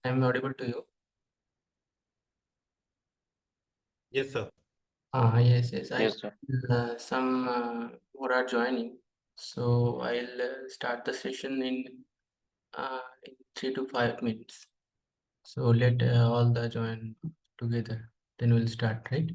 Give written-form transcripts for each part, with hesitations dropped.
I'm audible to you. Yes, sir. Yes. Yes, sir. Some who are joining. So I'll start the session in 3 to 5 minutes. So let all the join together. Then we'll start, right?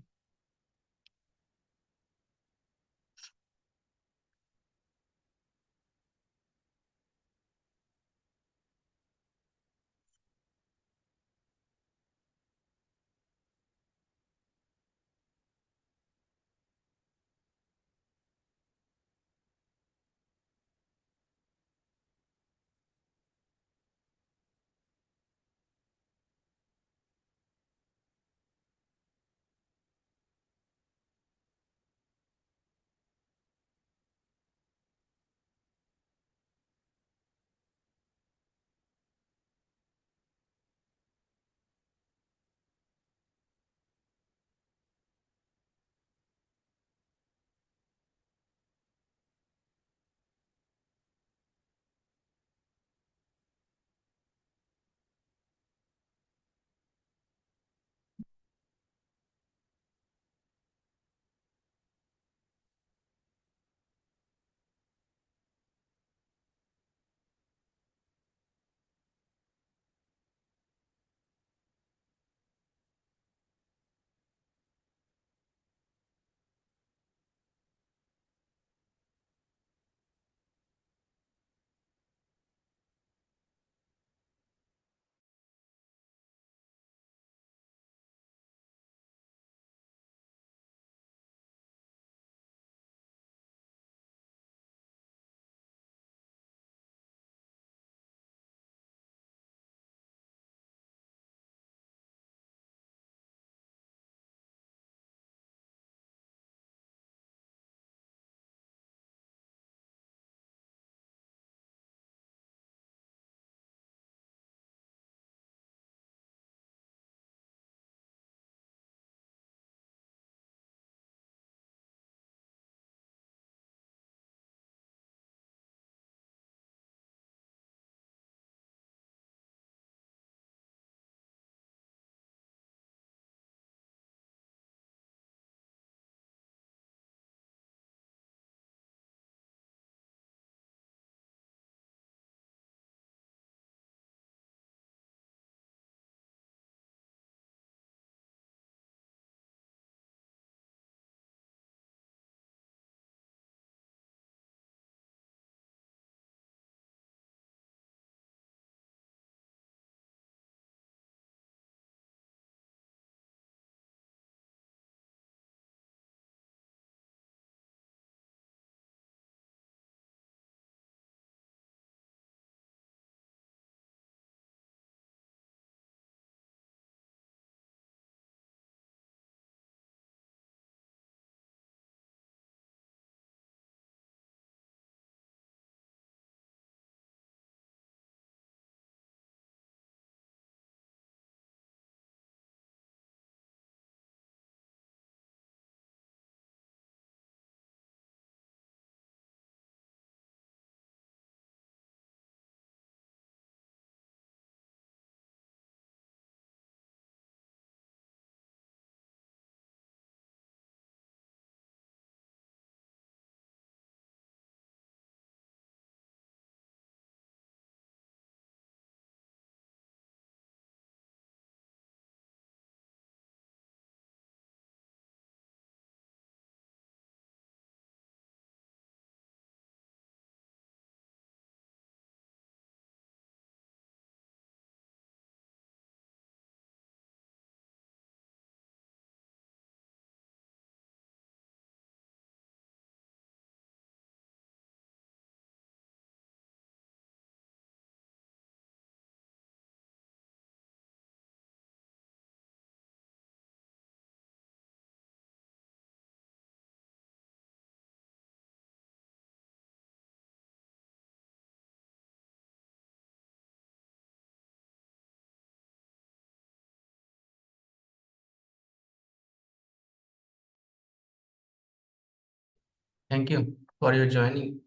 Thank you for your joining.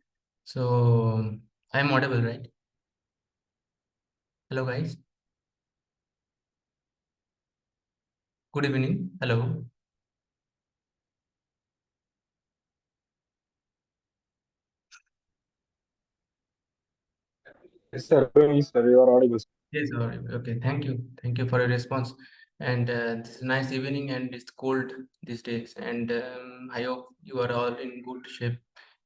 So I'm audible, right? Hello, guys. Good evening. Hello. Yes, sir. Yes, sir. You are audible. Yes, okay. Thank you. Thank you for your response. And this is a nice evening, and it's cold these days. And I hope you are all in good shape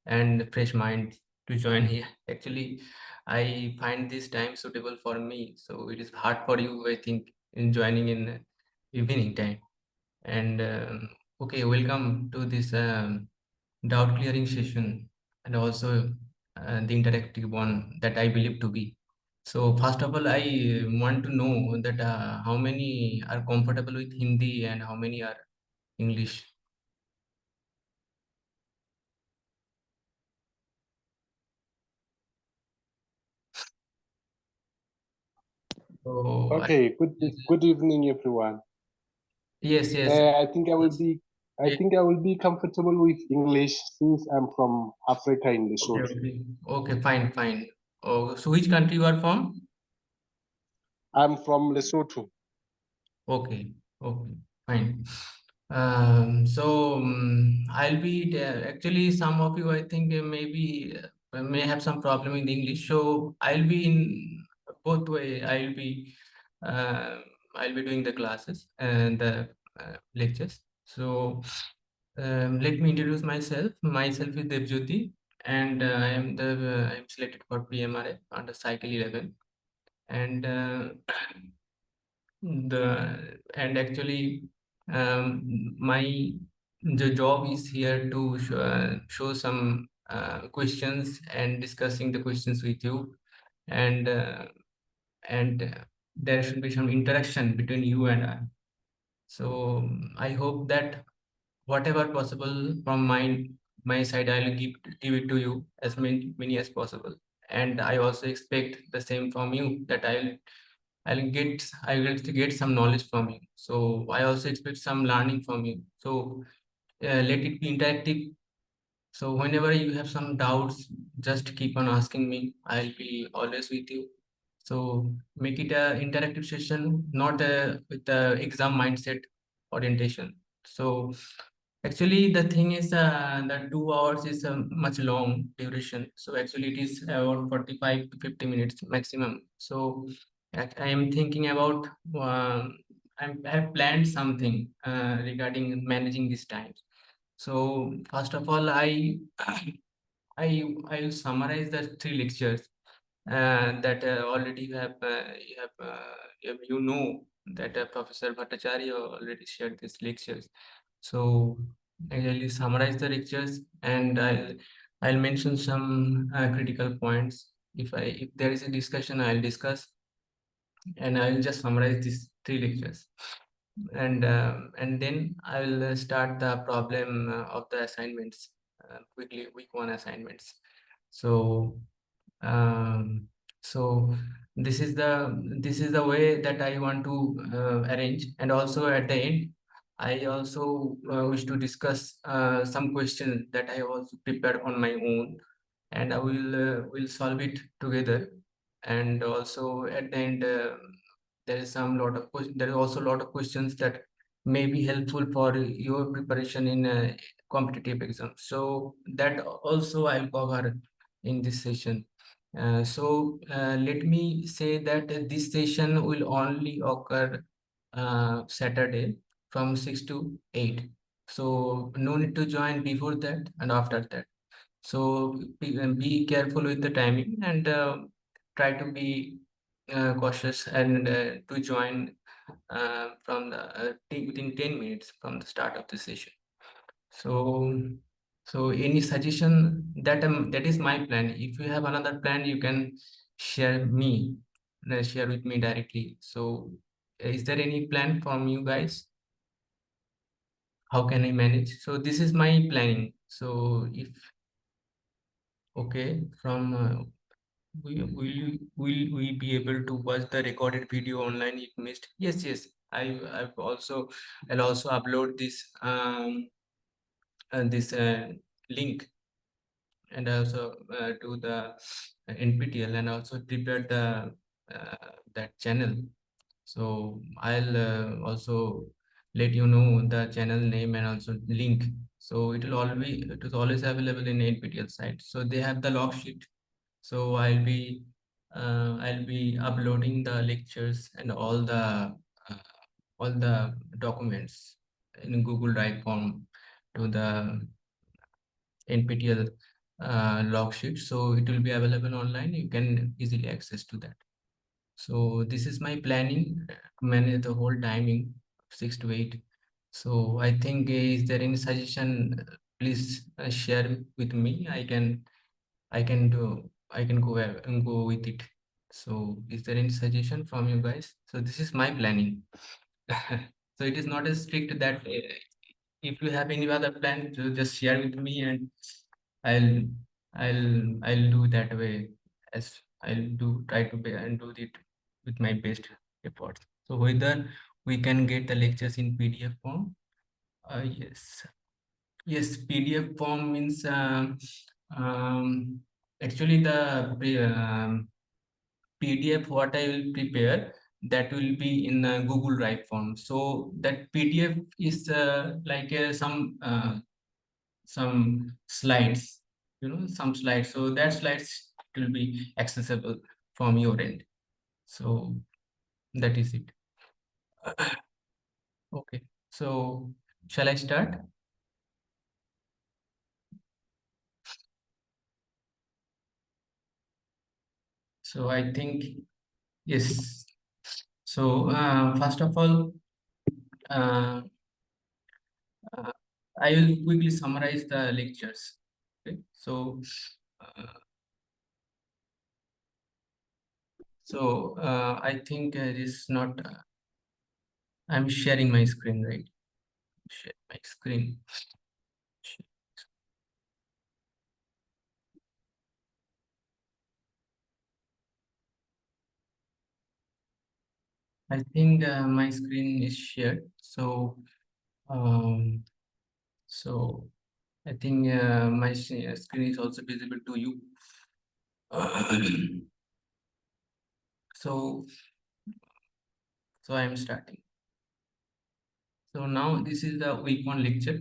and fresh mind to join here. Actually, I find this time suitable for me, so it is hard for you, I think, in joining in evening time. And okay, welcome to this doubt clearing session, and also the interactive one that I believe to be. So first of all, I want to know that how many are comfortable with Hindi and how many are English. So Okay. Good evening, everyone. yes, yes, I think I will yes. be. I Yes. think I will be comfortable with English since I'm from Africa in Okay, Lesotho. okay, okay, fine, fine. Oh, so which country you are from? I'm from Lesotho. Okay, okay, fine. I'll be there. Actually, some of you, I think, maybe may have some problem in English. So I'll be in both way. Uh, I'll be doing the classes and the lectures. So let me introduce myself. Myself is Devjyoti, and I'm selected for PMRA under Cycle 11, and actually my the job is here to show some questions and discussing the questions with you, and there should be some interaction between you and I. So I hope that whatever possible from my side, I'll give it to you as many as possible, and I also expect the same from you, that I will get some knowledge from you. So I also expect some learning from you. So let it be interactive. So whenever you have some doubts, just keep on asking me. I'll be always with you. So make it a interactive session, not with the exam mindset orientation. So actually, the thing is that 2 hours is a much long duration. So actually, it is about 45 to 50 minutes maximum. So I am thinking about, I have planned something regarding managing this time. So first of all, I will summarize the three lectures that already you know that Professor Bhattacharya already shared these lectures. So I will summarize the lectures, and I'll mention some critical points. If there is a discussion, I'll discuss, and I'll just summarize these three lectures, and then I'll start the problem of the assignments quickly, week one assignments. So um, so this is the way that I want to arrange, and also at the end I also wish to discuss some questions that I have also prepared on my own, and I will solve it together. And also at the end, there is there is also a lot of questions that may be helpful for your preparation in competitive exams. So that also I'll cover in this session. Let me say that this session will only occur Saturday from 6 to 8. So no need to join before that and after that. So be careful with the timing, and try to be cautious, and to join within 10 minutes from the start of the session. So, so any suggestion that is my plan. If you have another plan, you can share with me directly. So, is there any plan from you guys? How can I manage? So this is my planning. So if okay, from will we be able to watch the recorded video online if missed? Yes, yes. I'll also upload this link, and also to the NPTEL, and also prepare that channel. So I'll also let you know the channel name and also link. So it is always available in NPTEL site. So they have the log sheet. So I'll be uploading the lectures and all the documents in Google Drive form to the NPTEL log sheet. So it will be available online. You can easily access to that. So this is my planning to manage the whole timing 6 to 8. So I think is there any suggestion? Please share with me. I can go with it. So is there any suggestion from you guys? So this is my planning. So it is not as strict that if you have any other plan, just share with me and I'll I'll do that way as I'll do try to be and do it with my best efforts. So whether we can get the lectures in PDF form? Yes. Yes, PDF form means actually the PDF what I will prepare that will be in Google Drive form. So that PDF is like some slides, some slides. So that slides will be accessible from your end. So that is it. Okay. So shall I start? So I think yes. So first of all, uh, uh, I will quickly summarize the lectures. Okay. Uh, I think it is not. I'm sharing my screen, right? Share my screen. I think my screen is shared. Um, so I think my screen is also visible to you. so I am starting. So now this is the week 1 lecture.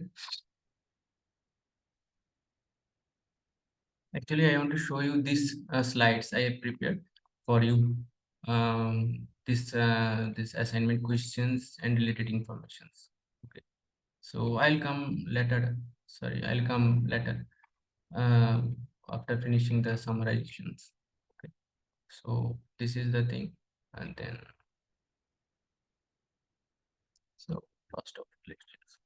Actually, I want to show you these slides I have prepared for you. This assignment questions and related informations. Okay. So I'll come later. Sorry, I'll come later uh, after finishing the summarizations. Okay. So this is the thing, and then first of lectures.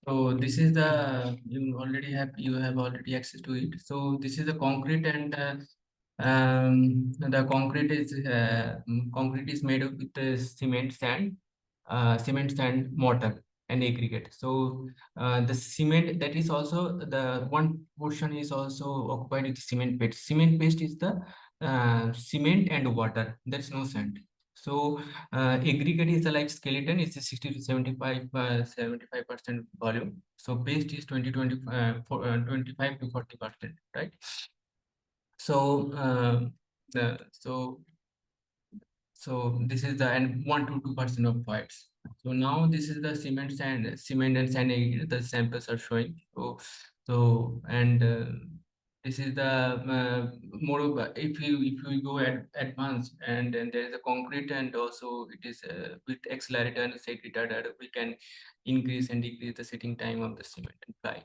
So this is the you have already access to it. So this is the concrete and the concrete is made up with cement, sand, mortar, and aggregate. So the cement that is also the one portion is also occupied with cement paste. Cement paste is the cement and water. There's no sand. So aggregate is the like skeleton. It's a 60 to 75% volume. So paste is 25 to 40%, right? So the so this is the and 1 to 2% of voids. So now this is the cement and sand aggregate the samples are showing. So and this is the moreover if you go at advanced and then there is a concrete and also it is with accelerator and segregator we can increase and decrease the setting time of the cement and ply.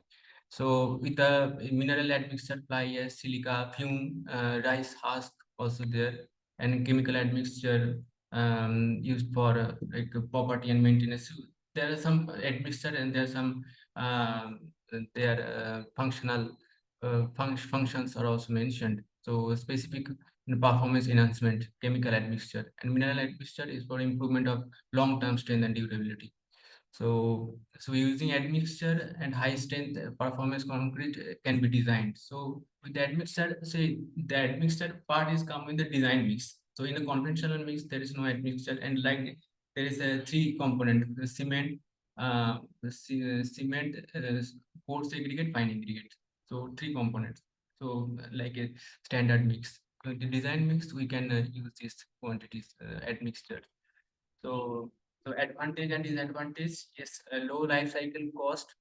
So with the mineral admixture ply as silica, fume, rice husk also there, and chemical admixture used for like property and maintenance. There are some admixture and there are some their functions are also mentioned. So specific performance enhancement, chemical admixture, and mineral admixture is for improvement of long-term strength and durability. So using admixture and high strength performance concrete can be designed. So with the admixture, say the admixture part is come in the design mix. So in a conventional mix, there is no admixture, and like there is a three component: the cement, cement, coarse aggregate, fine aggregate. So three components. So like a standard mix. the design mix, we can use these quantities admixture. So, advantage and disadvantage, yes, a low life cycle cost.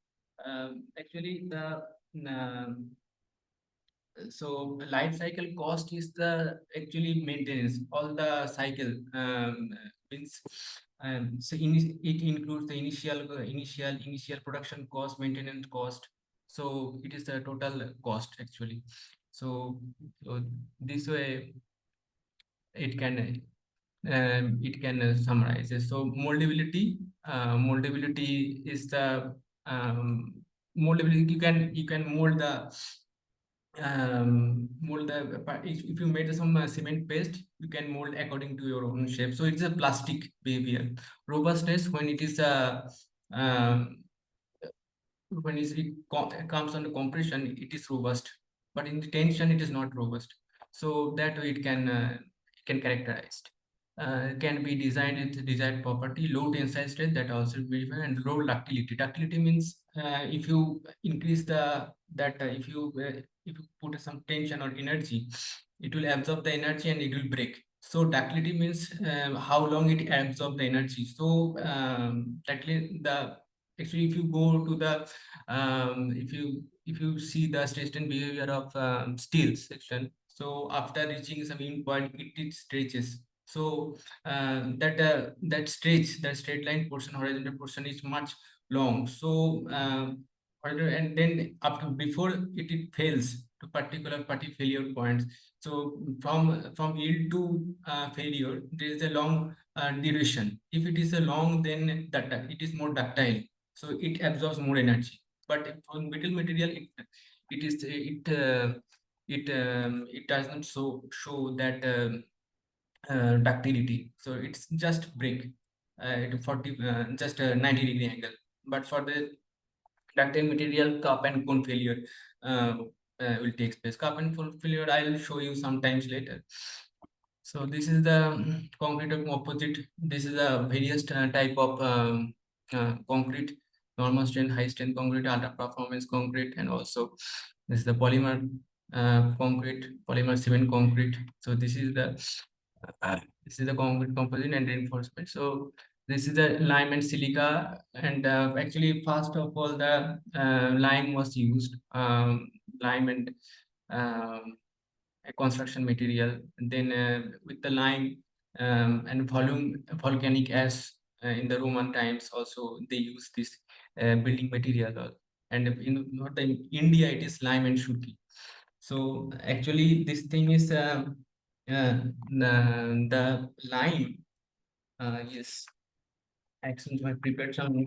Actually, the um, so life cycle cost is the actually maintenance all the cycle means it includes the initial production cost, maintenance cost. So it is the total cost actually. So, this way it can summarize it. So moldability is the moldability. You can mold the if you made some cement paste, you can mold according to your own shape. So it's a plastic behavior. Robustness, when it is um, comes under compression, it is robust, but in the tension it is not robust. So that way it can characterized. Can be designed with desired property, low tensile strength, that also be, and low ductility. Ductility means if you increase the that if you put some tension or energy, it will absorb the energy and it will break. So ductility means how long it absorbs the energy. So ductility, the actually if you go to the if you see the stress and behavior of steel section, so after reaching some end point, it stretches. So that stretch, the straight line portion, horizontal portion is much long. So and then after before it fails to particular party failure points. So from yield to failure, there is a long duration. If it is a long, then that it is more ductile, so it absorbs more energy. But on metal material, it is it doesn't show that ductility. So it's just break to 40 just a 90-degree angle. But for the ductile material, cup and cone failure uh, will take place. Cup and cone failure I will show you sometimes later. So this is the concrete composite. This is a various type of concrete: normal strength, high strength concrete, ultra performance concrete, and also this is the polymer concrete, polymer cement concrete. So this is the concrete composite and reinforcement. So this is the lime and silica, and actually first of all the lime was used, lime and um, a construction material. And then with the lime and volcanic ash in the Roman times also they use this building material. And in not in India it is lime and shruti. So actually this thing is the lime. Yes, actually I prepared some.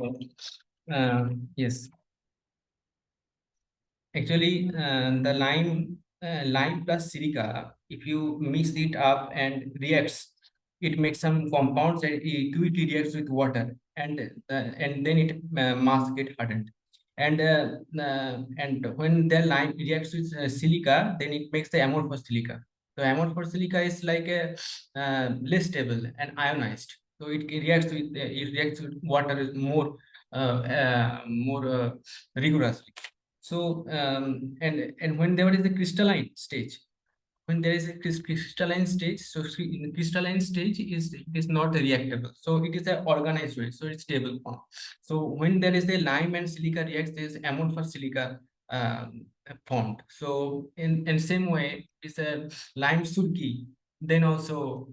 Yes, actually, the lime plus silica, if you mix it up and reacts, it makes some compounds and it reacts with water, and then it mass get hardened. And when the lime reacts with silica, then it makes the amorphous silica. So amorphous silica is like a less stable and ionized. So it reacts with water more rigorously. So and when there is a crystalline stage, when there is a crystalline stage, so in the crystalline stage is not reactable, so it is an organized way, so it's stable form. So when there is a lime and silica reacts, there is amorphous silica formed. So in same way, it's a lime surki, then also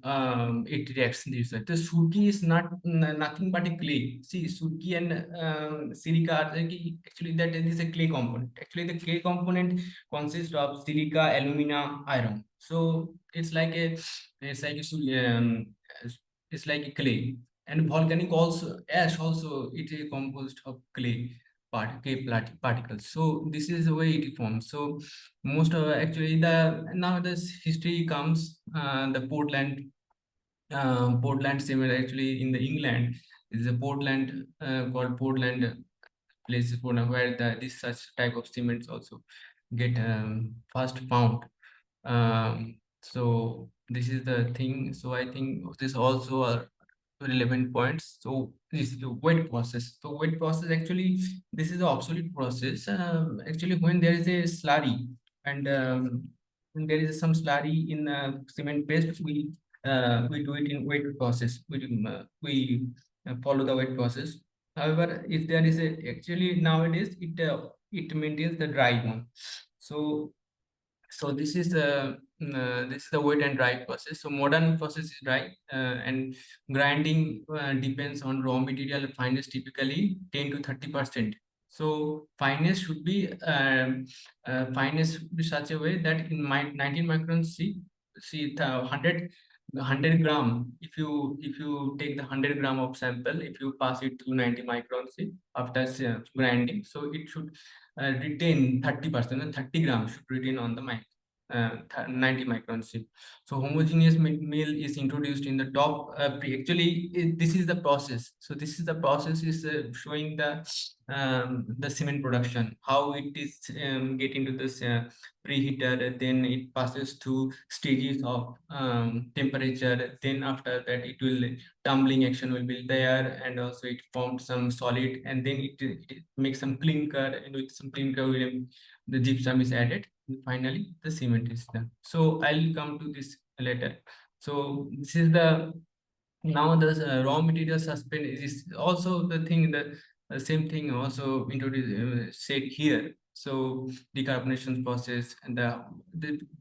it reacts this way. The surki is nothing but a clay. See, surki and silica are actually that is a clay component. Actually the clay component consists of silica, alumina, iron. So it's like it's like a clay. And volcanic also ash also, it is composed of particles. So this is the way it forms. So most of actually the now this history comes the Portland cement actually in the England is a Portland called Portland places where this such type of cements also get first found. So this is the thing. So I think this also are relevant points. So this is the wet process. So wet process actually this is the obsolete process. Actually when there is a slurry and there is some slurry in cement paste, we do it in wet process. We follow the wet process. However, if there is a actually nowadays it maintains the dry one. So this is the wet and dry process. So modern process is dry, and grinding depends on raw material fineness, typically 10 to 30%. So fineness should be such a way that in my 19 microns, see the 100 gram. If you take the 100 gram of sample, if you pass it to 90 microns, see, after grinding, so it should retain 30%, and 30 grams should retain on the 90 micron chip. So homogeneous meal is introduced in the top. This is the process. So this is the process is showing the cement production, how it is get into this preheater, then it passes through stages of temperature. Then after that, it will tumbling action will be there, and also it forms some solid, and then it makes some clinker, and with some clinker the gypsum is added. Finally, the cement is done. So I'll come to this later. So this is the now the raw material suspend is also the thing that same thing also introduced said here. So decarbonation process and the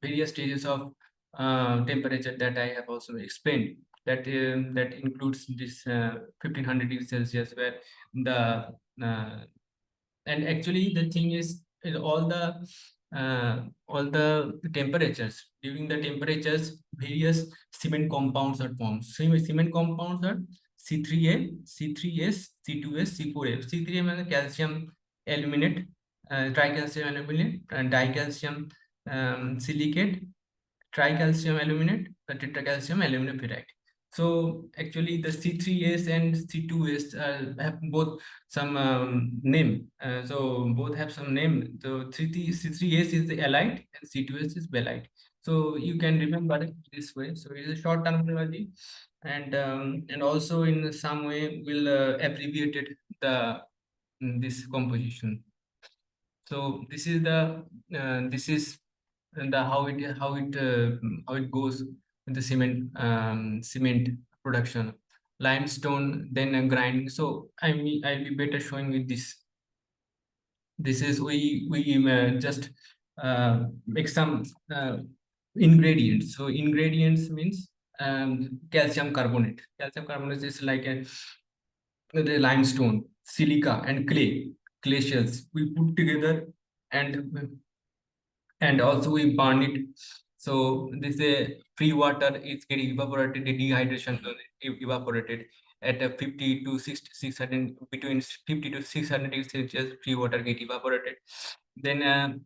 various stages of temperature that I have also explained, that that includes this 1500 degrees Celsius, where the and actually the thing is all the temperatures, during the temperatures various cement compounds are formed. Cement compounds are C3A, C3S, C2S, C4A. C3A means calcium aluminate, tricalcium aluminate, and dicalcium silicate, tricalcium aluminate, the tetracalcium aluminum ferrite. So actually the C3S and C2S have both some name. So both have some name. So C3S is the halide and C2S is belite. So you can remember it this way. So it is a short terminology, and also in some way will abbreviated the this composition. So this is the how it goes with the cement production. Limestone, then grinding. So I'll be better showing with this. This is we just make some ingredients. So ingredients means calcium carbonate. Calcium carbonate is like the limestone, silica, and clay shells. We put together, and also we burn it. So this free water is getting evaporated, the dehydration evaporated at a 50 to 60, 600, between 50 to 600 degrees Celsius, free water get evaporated. Then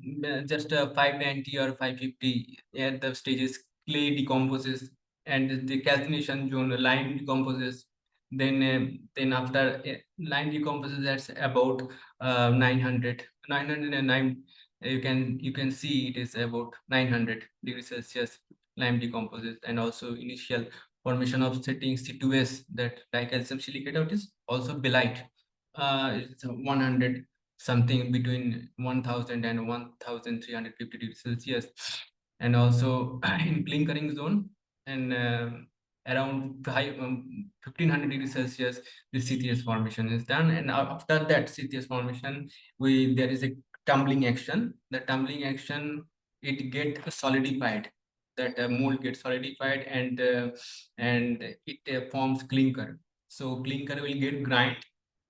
just 590 or 550 at the stages, clay decomposes, and the calcination zone, lime decomposes. Then after lime decomposes, that's about 900, 909. You can see it is about 900 degrees Celsius lime decomposes, and also initial formation of setting C2S, that dicalcium silicate out, is also belite. It's 100 something, between 1000 and 1350 degrees Celsius, and also in clinkering zone, and around 1500 degrees Celsius, the CTS formation is done. And after that CTS formation, there is a tumbling action. The tumbling action, it get solidified, that mold gets solidified, and it forms clinker. So clinker will get grind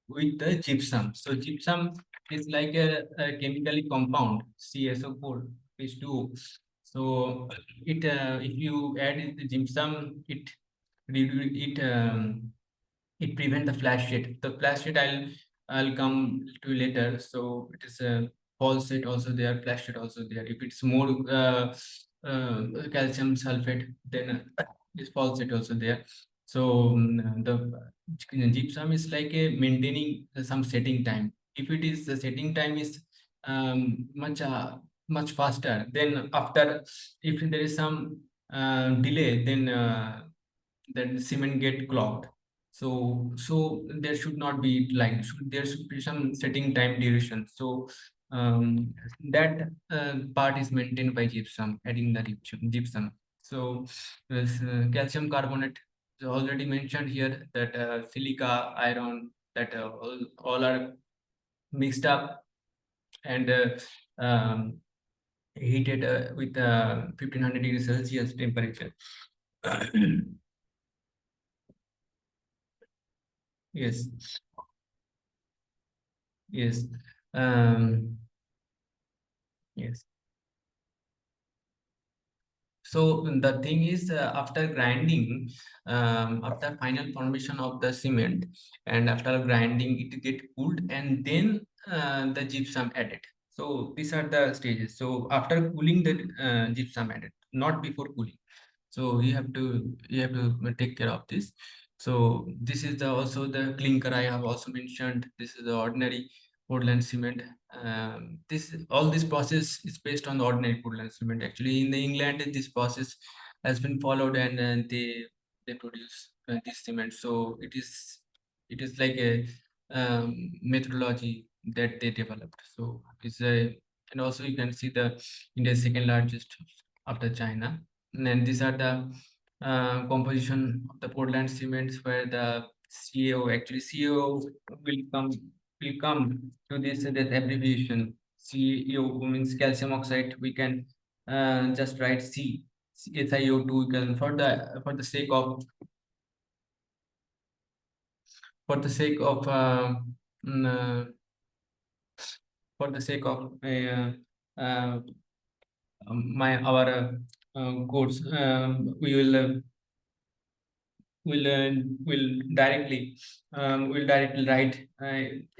with the gypsum. So gypsum is like a chemically compound, CSO4 H2O. So it if you add the gypsum, it prevent the flash sheet. The flash sheet I'll come to later. So it is a false sheet also there, flash sheet also there. If it's more calcium sulfate, then this false sheet also there. So the gypsum is like a maintaining some setting time. If it is the setting time is much faster, then after, if there is some delay, then cement get clogged. So there should not be like, there should be some setting time duration. So that part is maintained by gypsum, adding the gypsum. So this calcium carbonate is already mentioned here, that silica, iron, that all are mixed up and heated with 1500 degrees Celsius temperature. Yes. Yes. Yes. So the thing is, after grinding, after final formation of the cement, and after grinding, it get cooled, and then the gypsum added. So these are the stages. So after cooling, the gypsum added, not before cooling. So you have to take care of this. So this is the also the clinker I have also mentioned. This is the ordinary Portland cement. All this process is based on the ordinary Portland cement. Actually, in the England, this process has been followed, and they produce this cement. So it is like a methodology that they developed. So it's a, and also you can see the India's second largest after China. And then these are the composition of the Portland cements, where the CaO, actually CaO will come to this abbreviation. CaO means calcium oxide. We can just write SiO2. We can, for the sake of mm, uh, for the sake of uh, my our course, we will directly write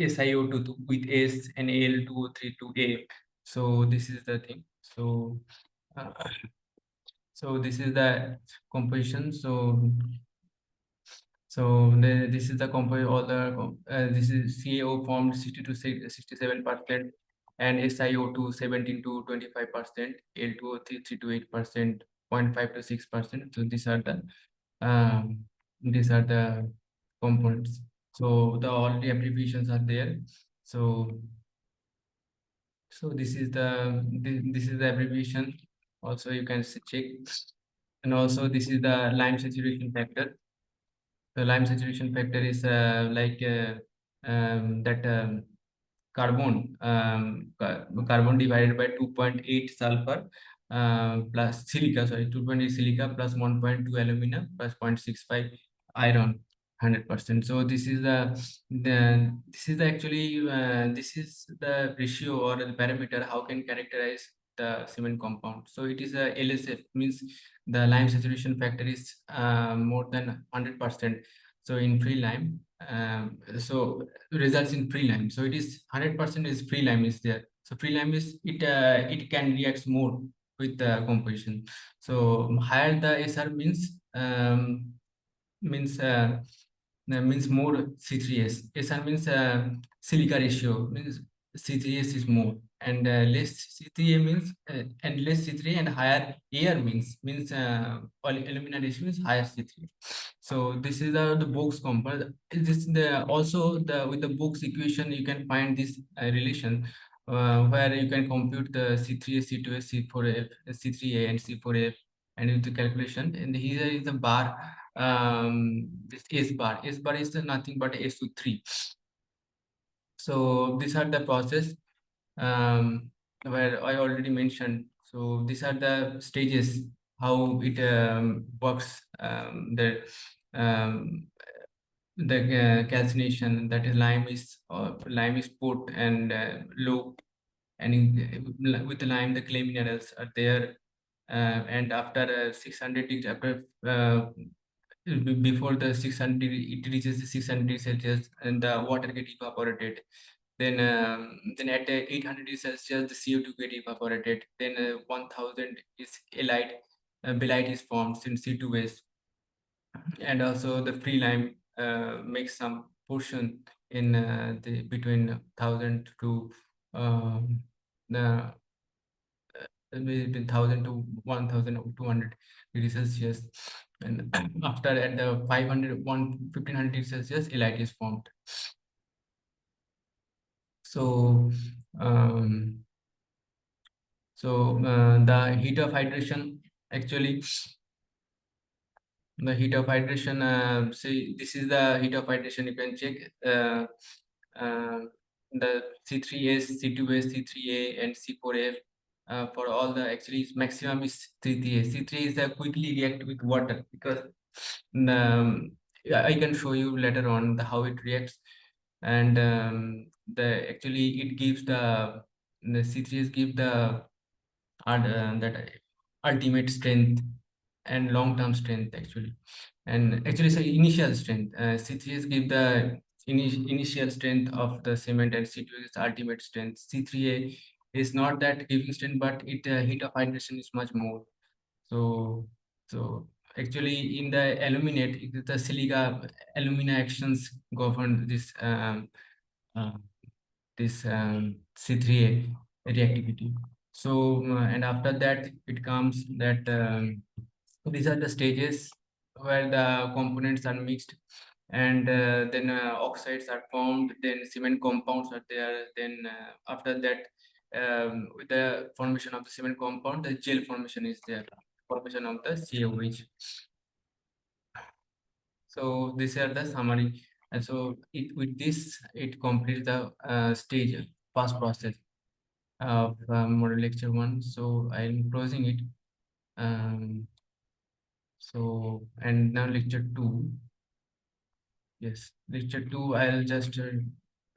SiO2 with S and Al2O3 to A. So this is the thing. Uh, so this is the composition. This is the composition. This is CaO formed 60 to 67%, and SiO2 17 to 25%, Al2O3 3 to 8%, 0.5 to 6%. So these are the components. So all the abbreviations are there. So this is the abbreviation. Also, you can check. And also, this is the lime saturation factor. The lime saturation factor is that carbon divided by 2.8 sulfur plus silica, sorry, 2.8 silica plus 1.2 alumina plus 0.65 iron, 100%. So this is this is the ratio or the parameter how can characterize the cement compound. So it is a LSF, means the lime saturation factor is more than 100%. So in free lime, so results in free lime. So it is 100% is free lime is there. So free lime is it can react more with the composition. So higher the SR means more C3S. SR means silica ratio, means C3S is more, and less C3A means and less C3A and higher AR means alumina ratio means higher C3A. So this is the Box compound. This the also the with the Box equation you can find this relation where you can compute the C3A, C2A, C4F, C3A, and C4F, and with the calculation. And here is the bar. This S bar is nothing but SO3. So these are the process where I already mentioned. So these are the stages how it works. Um, the calcination, that is lime is put and low, and with the lime the clay minerals are there, and after 600 degrees, before the 600 it reaches the 600 Celsius, and the water get evaporated. Then at 800 degrees Celsius the CO2 get evaporated. Then 1000 is belite is formed since C2S, and also the free lime makes some portion in the between 1000 to the between 1000 to 1200 degrees Celsius, and after at the 1500 degrees Celsius elite is formed. So The heat of hydration, actually, the heat of hydration, see, this is the heat of hydration. You can check uh, the C3S, C2S, C3A, and C4F. For all the, actually maximum is C3A. C3 is the quickly react with water, because I can show you later on how it reacts. And the actually it gives the C3S give the that ultimate strength and long-term strength, actually. And actually it's initial strength. C3s give the initial strength of the cement, and C2 is ultimate strength. C3A is not that giving strength, but it heat of hydration is much more. So actually in the aluminate, the silica alumina actions govern uh, this C3A reactivity. So and after that it comes that these are the stages where the components are mixed, and then oxides are formed, then cement compounds are there, then after that with the formation of the cement compound, the gel formation is there, formation of the COH. So these are the summary, and so with this it completes the stage first process of model lecture 1. So I'm closing it. So and now lecture 2. Yes, lecture 2, I'll just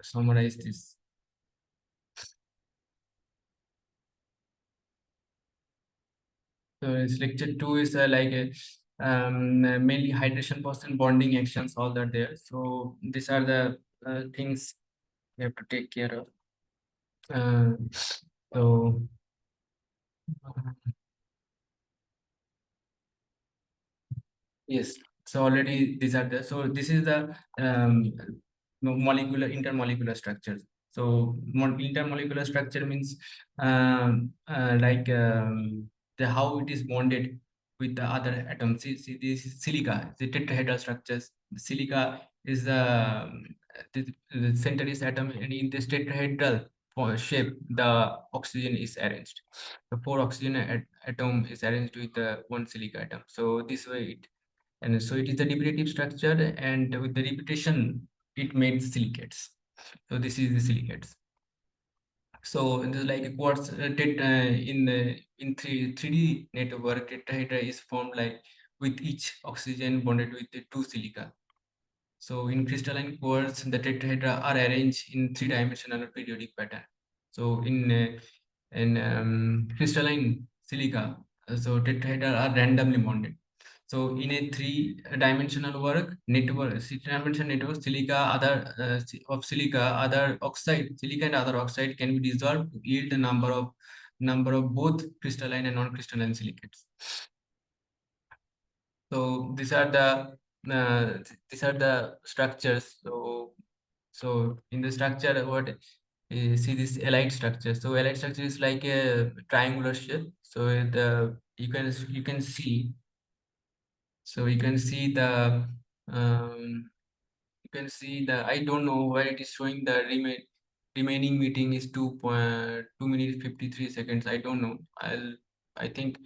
summarize this. So it's lecture 2 is like a mainly hydration and bonding actions, all that there. So these are the things we have to take care of. So yes, so already these are the, so this is the molecular intermolecular structures. So intermolecular structure means the how it is bonded with the other atoms. See this is silica, the tetrahedral structures. Silica is the center is atom, and in this tetrahedral shape, the oxygen is arranged. The four oxygen atom is arranged with the one silica atom. So this way it, and so it is the repetitive structure, and with the repetition it made silicates. So this is the silicates. So this is like a quartz in 3D network, tetrahedra is formed like with each oxygen bonded with the two silica. So in crystalline quartz, the tetrahedra are arranged in three-dimensional periodic pattern. So in crystalline silica, so tetrahedra are randomly bonded. So in a three-dimensional network, three-dimensional network, silica, of silica, other oxide, silica and other oxide can be dissolved to yield the number of both crystalline and non-crystalline silicates. So these are the structures. So in the structure, what you see this allied structure. So allied structure is like a triangular shape. So you can see. So you can see the I don't know why it is showing the remaining meeting is 2 minutes 53 seconds. I don't know. I think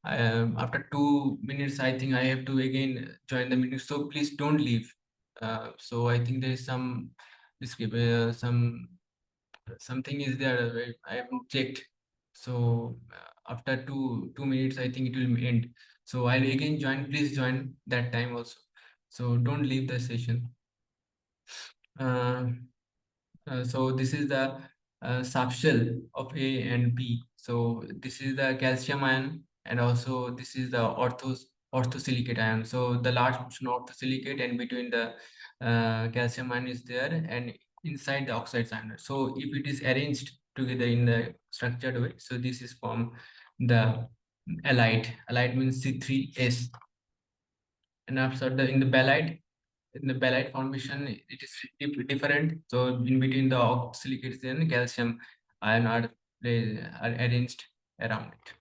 after 2 minutes, I think I have to again join the meeting. So please don't leave. So I think there is something is there. I haven't checked. So after two minutes, I think it will end. So I'll again join. Please join that time also. So don't leave the session. So this is the subshell of A and B. So this is the calcium ion, and also this is the orthosilicate ion. So the large portion of orthosilicate, and between the calcium ion is there, and inside the oxide ion. So if it is arranged together in the structured way, so this is from the allied. Allied means C3S, and after in the balide, in the balide formation, it is different. So in between the oxalicates and calcium ion are arranged around it.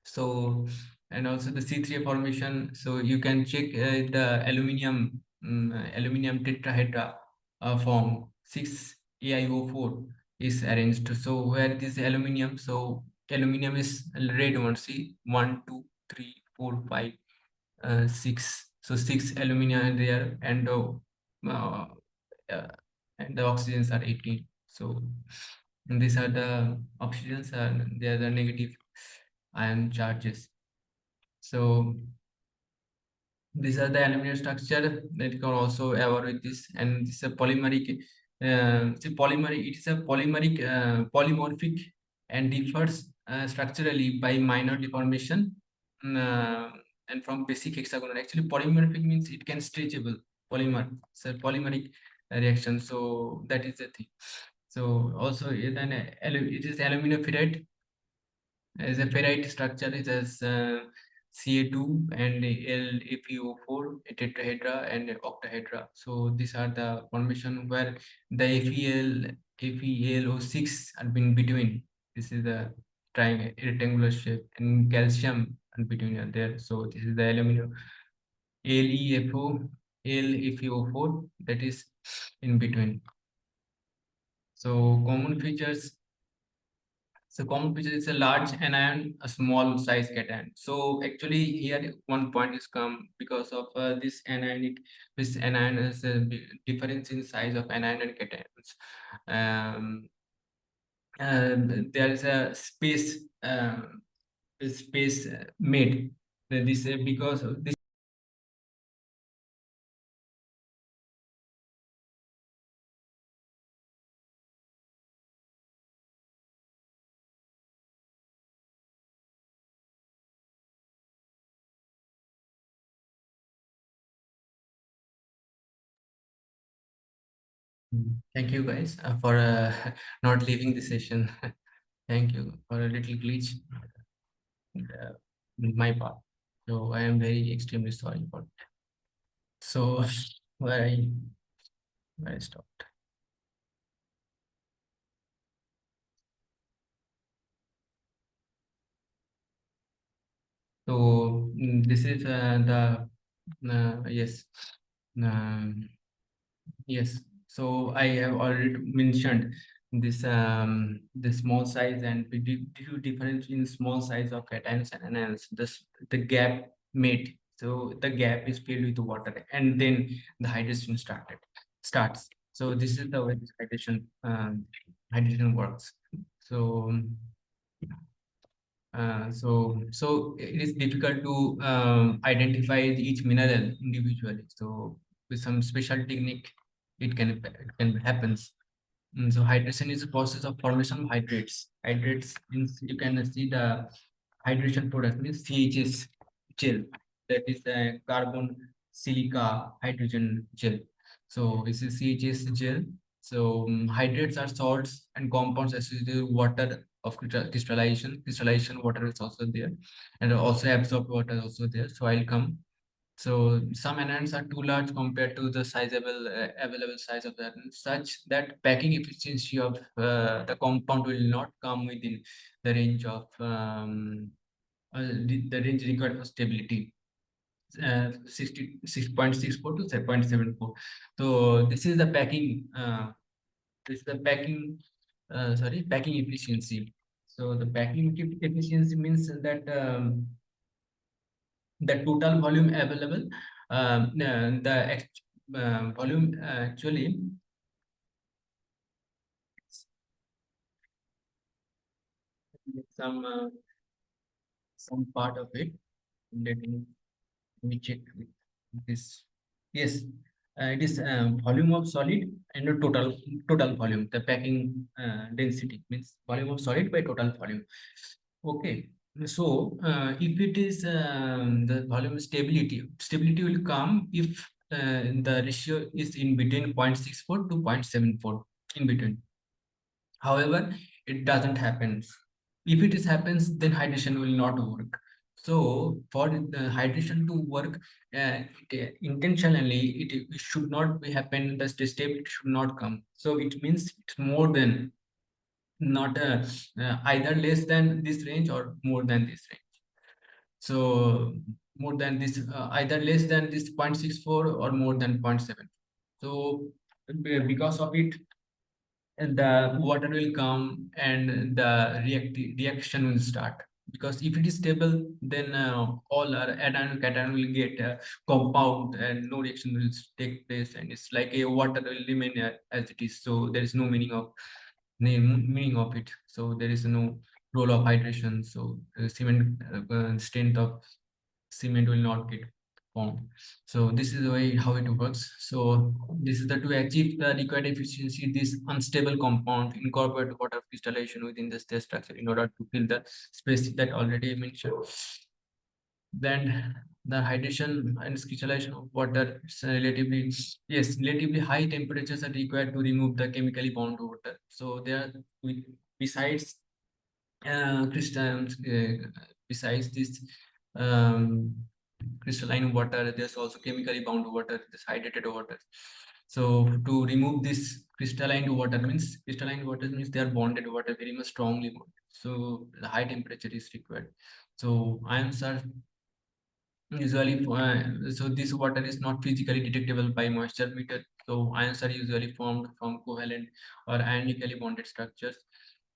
So and also the C3A formation. So you can check the aluminum tetrahedra form 6AiO4 is arranged. So where this aluminum, so aluminum is red one. See, 1, 2, 3, 4, 5, 6. So 6 aluminum are there, uh, and the oxygens are 18. So these are the oxygens, and they are the negative ion charges. So these are the aluminum structure that you can also avoid with this, and this is a polymeric. It is a polymorphic and differs structurally by minor deformation, and from basic hexagonal. Actually, polymorphic means it can stretchable. Polymer, it's a polymeric reaction. So that is the thing. So also it is aluminum ferrite. As a ferrite structure, it has Ca2 and LaPo4, tetrahedra and octahedra. So these are the formation where the FeLO6 are in between. This is the triangle rectangular shape, and calcium in between are there. So this is the aluminum LeFo4 that is in between. So common features. So common feature is a large anion, a small size cation. So actually here one point is come because of this anion is a difference in size of anion and cations. Um, there is a space made. This because of this. Thank you guys for not leaving the session. Thank you for a little glitch in my part. So I am very extremely sorry for it. So where I stopped. So this is the yes. Um, Yes, so I have already mentioned the small size and due to difference in small size of cations and anions, the gap made. So the gap is filled with water, and then the hydration starts. So this is the way this hydration works. So so it is difficult to identify each mineral individually. So with some special technique, it can happens. So hydration is a process of formation of hydrates. Hydrates means you can see the hydration product means CHS gel. That is the carbon silica hydrogen gel. So this is CHS gel. So hydrates are salts and compounds associated with water of crystallization. Crystallization water is also there, and also absorbed water is also there. So I'll come. So some anions are too large compared to the sizable available size of the anion, such that packing efficiency of the compound will not come within the range of the range required for stability. 6.64 to 7.74. So this is the packing. This is the packing. Packing efficiency. So the packing efficiency means that the total volume available, volume actually some part of it. Let me check with this. Yes, it is volume of solid and the total volume. The packing density means volume of solid by total volume. Okay. So if it is the volume stability will come if the ratio is in between 0.64 to 0.74 in between. However, it doesn't happen. If it is happens, then hydration will not work. So for the hydration to work intentionally, it should not be happen. The stability should not come. So it means it's more than not either less than this range or more than this range. So more than this, either less than this 0.64 or more than 0.7. So because of it, and the water will come and the reaction will start. Because if it is stable, then all our anion cation will get compound and no reaction will take place, and it's like a water will remain as it is. So there is no meaning of it. So there is no role of hydration. So cement strength of cement will not get formed. So this is the way how it works. So this is the to achieve the required efficiency, this unstable compound incorporate water crystallization within the state structure in order to fill the space that already mentioned. Then the hydration and crystallization of water is relatively high temperatures are required to remove the chemically bound water. So there are, besides crystals, besides this um, crystalline water, there's also chemically bound water, this hydrated water. So to remove this crystalline water means they are bonded water, very much strongly bonded. So the high temperature is required. So ions are usually so this water is not physically detectable by moisture meter. So ions are usually formed from covalent or ionically bonded structures.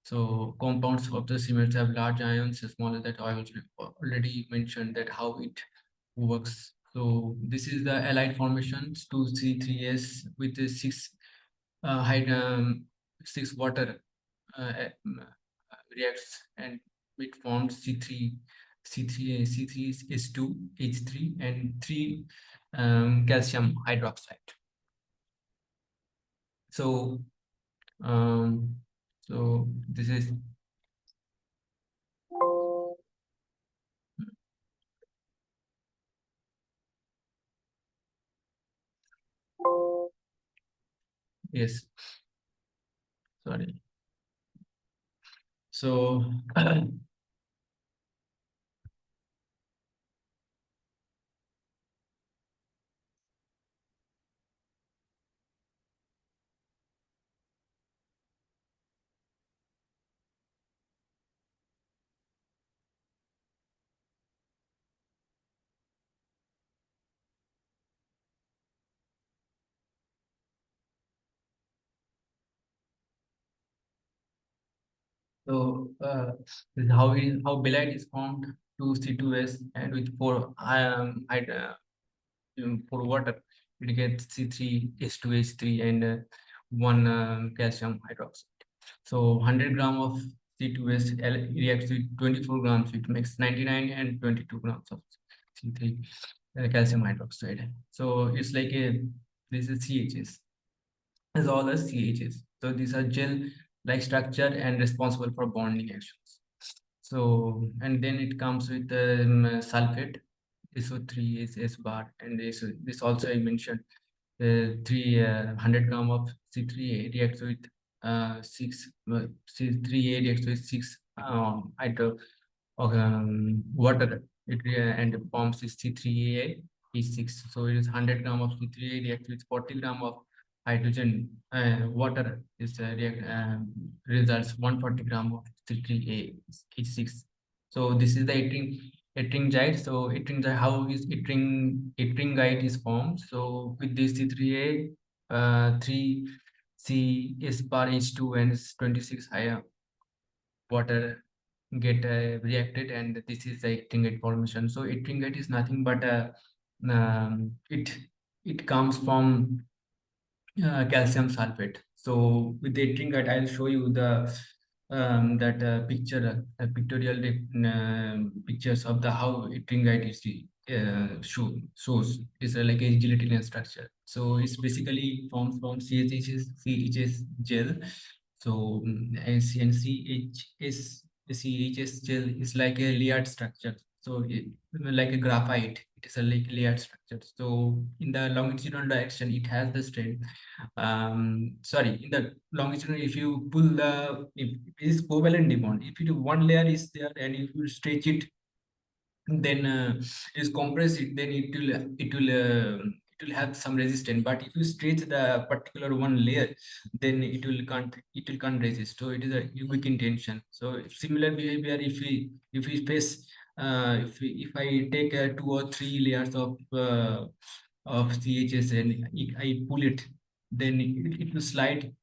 So compounds of the cements have large ions, smaller that I already mentioned that how it works. So this is the allied formations 2C3S with the six water reacts and it forms C3S2 H3 and 3 calcium hydroxide. So so this is yes, sorry. So this is how belite is formed 2C2S and with 4 for water it gets C3H2H3 and 1 calcium hydroxide. So 100 gram of C2S reacts with 24 grams, it makes 99 and 22 grams of C3 calcium hydroxide. So it's like this is CHS, as all as CHS. So these are gel-like structure and responsible for bonding actions. So and then it comes with sulfate, SO3 is S bar, and this also I mentioned 300 gram of C3A reacts with 6 C3A reacts with 6 hydro water and forms is C3A E6. So it is 100 gram of C3A reacts with 40 gram of hydrogen water is results 140 gram of C3A E6. So this is the ettringite. So ettringite, how is ettringite is formed? So with this C3A 3C S bar H2 and 26 higher water get reacted, and this is the ettringite formation. So ettringite is nothing but it comes from calcium sulfate. So with the ettringite, I'll show you the that pictorial pictures of the how ettringite is shows. It's like a gelatinous structure. So it's basically formed from CHS gel. So CHS gel is like a layered structure. So like a graphite, it is a like layered structure. So in the longitudinal direction, it has the strength. Sorry, in the longitudinal, if you pull if it is covalent bond, if it one layer is there and if you stretch it, then is compress it, then it will have some resistance. But if you stretch the particular one layer, then it will can't resist. So it is a weak in tension. So similar behavior if we space if I take 2 or 3 layers of CHS and I pull it, then it will slide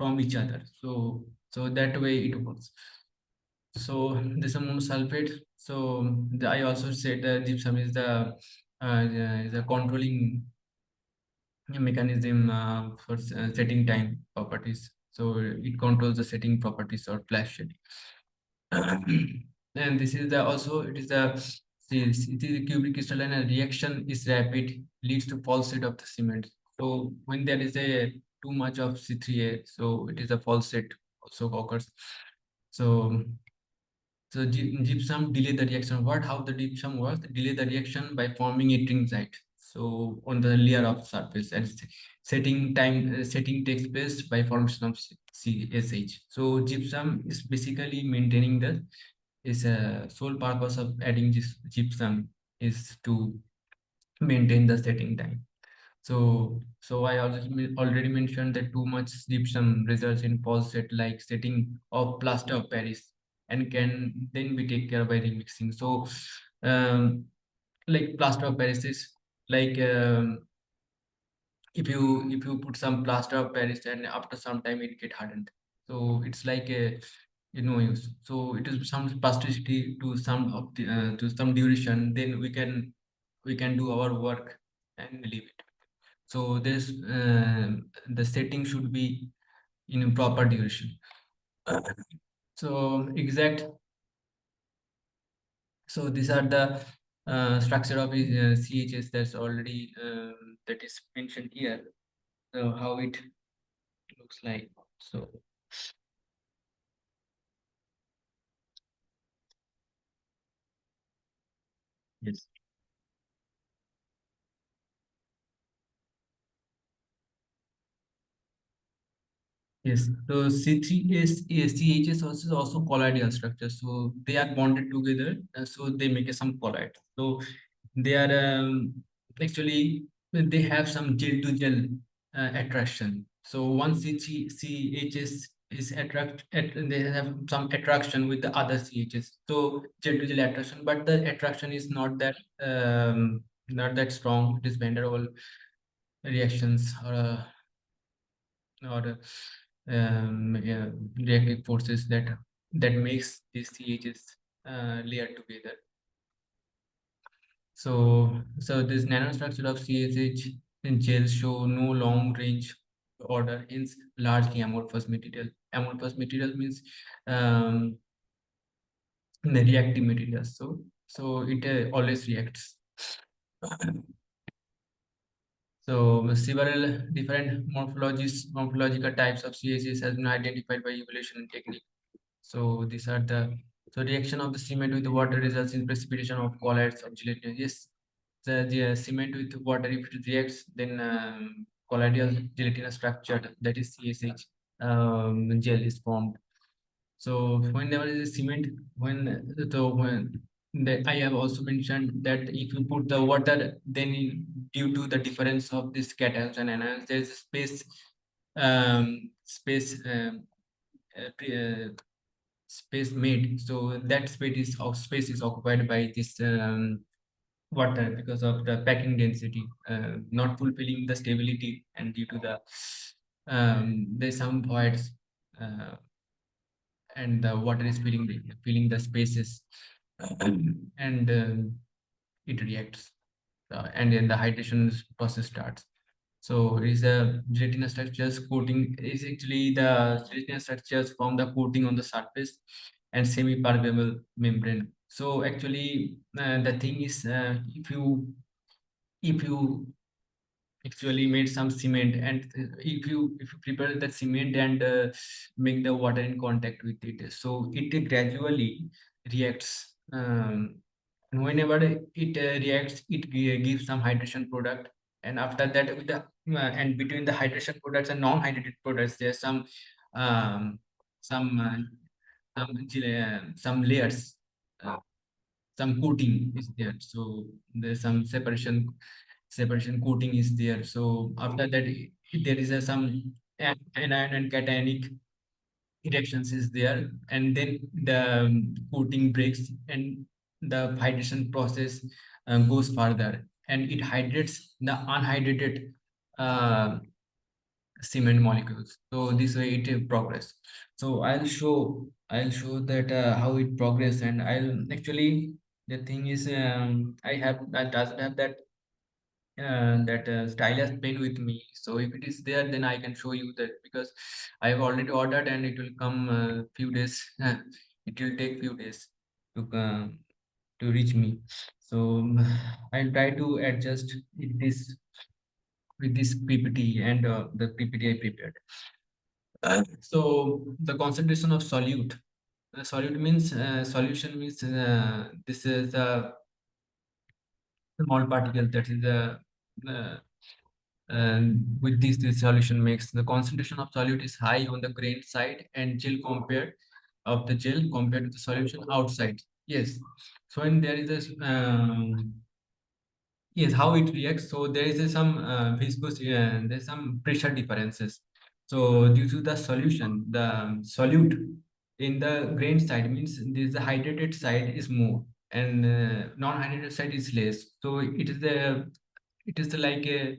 from each other. So that way it works. So this ammonium sulfate. So I also said that gypsum is the controlling mechanism for setting time properties. So it controls the setting properties or flash shedding. And this is the also it is a cubic crystalline, and reaction is rapid, leads to false state of the cement. So when there is a too much of C3A, so it is a false state also occurs. So gypsum delay the reaction. How the gypsum works? Delay the reaction by forming a trinzite. So on the layer of surface, and setting takes place by formation of CSH. So gypsum is basically maintaining the sole purpose of adding this gypsum is to maintain the setting time. So I already mentioned that too much gypsum results in false set like setting of plaster of Paris, and can then be taken care by remixing. So like plaster of Paris is like if you put some plaster of Paris and after some time it get hardened. So it's like a no use. So it is some plasticity to some of the to some duration. Then we can do our work and leave it. So this the setting should be in proper duration. So exact. So these are the structure of CHS that's already that is mentioned here. So how it looks like. So yes. Yes, so CH is also colloidal structure. So they are bonded together, so they make some colloid. So they are actually they have some gel to gel attraction. So once CHS is they have some attraction with the other CHS. So gel to gel attraction, but the attraction is not that strong. It is van der Waals reactions or yeah, reactive forces that makes these CHs layer together. So this nanostructure of CSH in gels show no long range order, hence largely amorphous material. Amorphous material means um, the reactive material. So it always reacts. So several different morphological types of CSS has been identified by evolution technique. So these are the reaction of the cement with the water results in precipitation of colloids of gelatin. Yes, the cement with water, if it reacts, then colloidal gelatinous structure, that is CSH gel is formed. So when there is a cement, when I have also mentioned that if you put the water, then due to the difference of this cations and anions, there is a space made. So that space is occupied by this water because of the packing density, not fulfilling the stability, and due to the there's some voids. And the water is filling the spaces and it reacts and then the hydration process starts. So it is a gelatinous structures coating is actually the gelatinous structures from the coating on the surface and semi-permeable membrane. So actually the thing is if you actually made some cement, and if you prepare the cement and make the water in contact with it, so it gradually reacts, and whenever it reacts, it gives some hydration product, and after that with the and between the hydration products and non-hydrated products, there's um, some some layers, uh, some coating is there. So there's some separation coating is there. So after that, there is some anion and cationic reactions is there, and then the coating breaks and the hydration process goes further, and it hydrates the unhydrated uh, cement molecules. So this way it will progress. So I'll show that how it progress, and I'll actually, the thing is, I doesn't have that stylus pen with me. So if it is there, then I can show you that, because I have already ordered and it will come few days. It will take few days to reach me. So I'll try to adjust with this PPT and the PPT I prepared. So the concentration of solute. Solute means solution means this is a small particle that is uh, and with this solution makes the concentration of solute is high on the grain side and gel compared of the gel compared to the solution outside. Yes. So when there is this yes, how it reacts. So there is some viscous, there's some pressure differences. So due to the solution, the solute in the grain side means this the hydrated side is more, and non-hydrated side is less. So it is like a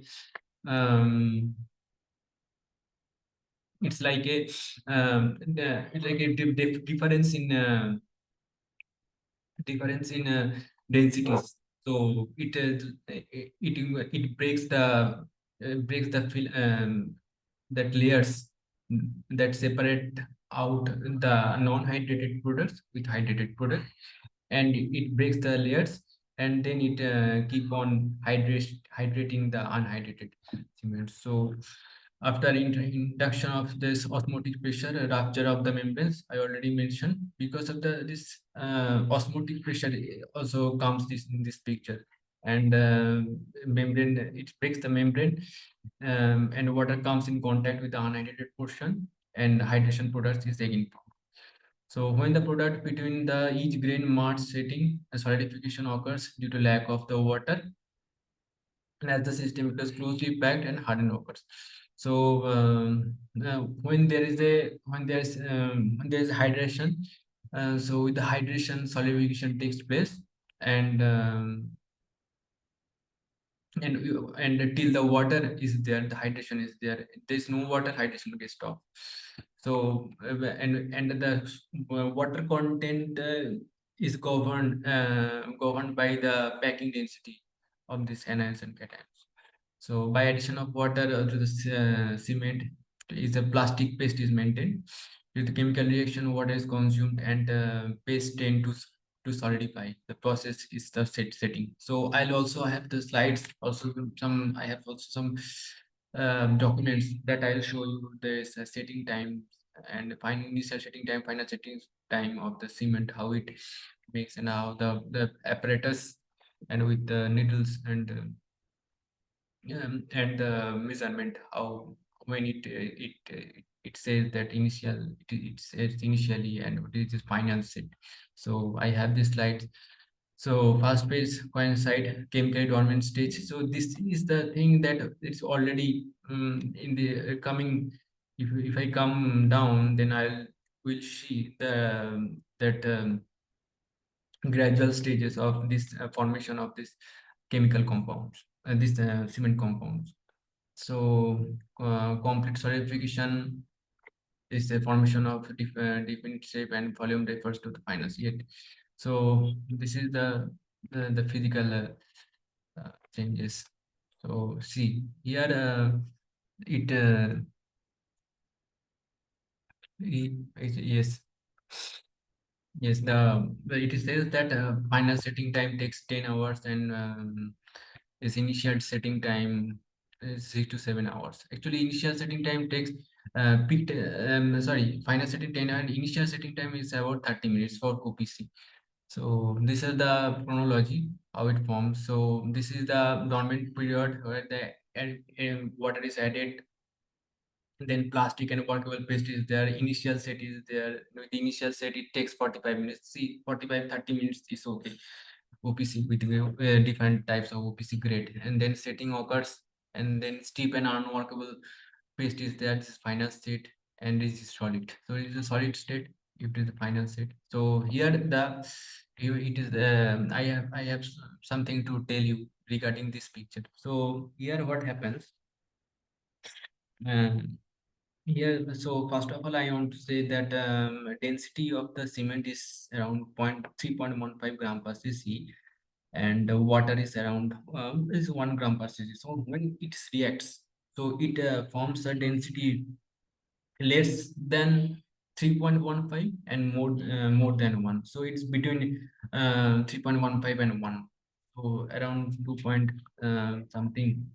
um it's like a difference in densities. So it breaks the that layers that separate out the non-hydrated products with hydrated products, and it breaks the layers, and then it keep on hydrating the unhydrated cement. So after induction of this osmotic pressure, a rupture of the membranes, I already mentioned, because of this osmotic pressure also comes this in this picture, and membrane, it breaks the membrane, and water comes in contact with the unhydrated portion, and hydration products is again formed. So when the product between the each grain March setting, a solidification occurs due to lack of the water, and as the system is closely packed and hardened occurs. So when there is hydration, so with the hydration, solidification takes place, and and till the water is there, the hydration is there. If there's no water, hydration gets stopped. So and the water content is governed by the packing density of these anions and cations. So by addition of water to the cement, is a plastic paste is maintained. With the chemical reaction, water is consumed, and paste tend to solidify. The process is the setting. So I'll also have the slides. Also some I have also some documents that I'll show you. There's a setting time and final initial setting time, final setting time of the cement, how it makes, and how the apparatus and with the needles and the measurement, how when it says that it says initially and this is final set. So I have this slide. So fast phase coincide chemical dormant stage. So this is the thing that it's already in the coming. If I come down, then I'll will see that gradual stages of this formation of this chemical compounds, this cement compounds. So complete solidification is the formation of definite shape, and volume refers to the final state. So this is the physical changes. So see here, yes, yes, it says that final setting time takes 10 hours, and this initial setting time is 6 to 7 hours. Actually, initial setting time takes final setting time and initial setting time is about 30 minutes for OPC. So this is the chronology how it forms. So this is the dormant period where the water is added, then plastic and workable paste is there, initial set is there. With the initial set it takes 45 minutes. See, 45-30 minutes is okay. OPC with different types of OPC grade, and then setting occurs, and then steep and unworkable paste is there. This is final state, and this is solid. So it is a solid state. It is the final state. So here it is. I have something to tell you regarding this picture. So here what happens? Here, so first of all, I want to say that density of the cement is around 3.15 gram per cc, and the water is around is 1 gram per cc. So when it reacts, so it forms a density less than 3.15 and more than 1. So it's between 3.15 and 1. So around 2 point something.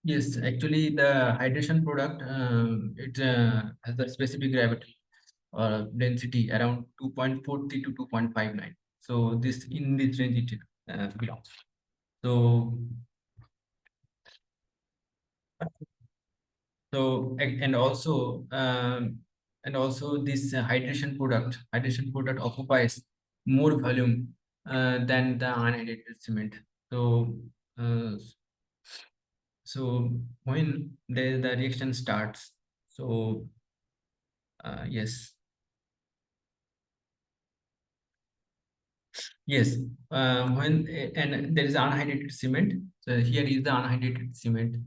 Yes, actually the hydration product it has a specific gravity or density around 2.43 to 2.59. So this in this range it belongs. So and also this hydration product occupies more volume than the unhydrated cement. So uh, so when the reaction starts, so yes. Yes, when and there is unhydrated cement. So here is the unhydrated cement.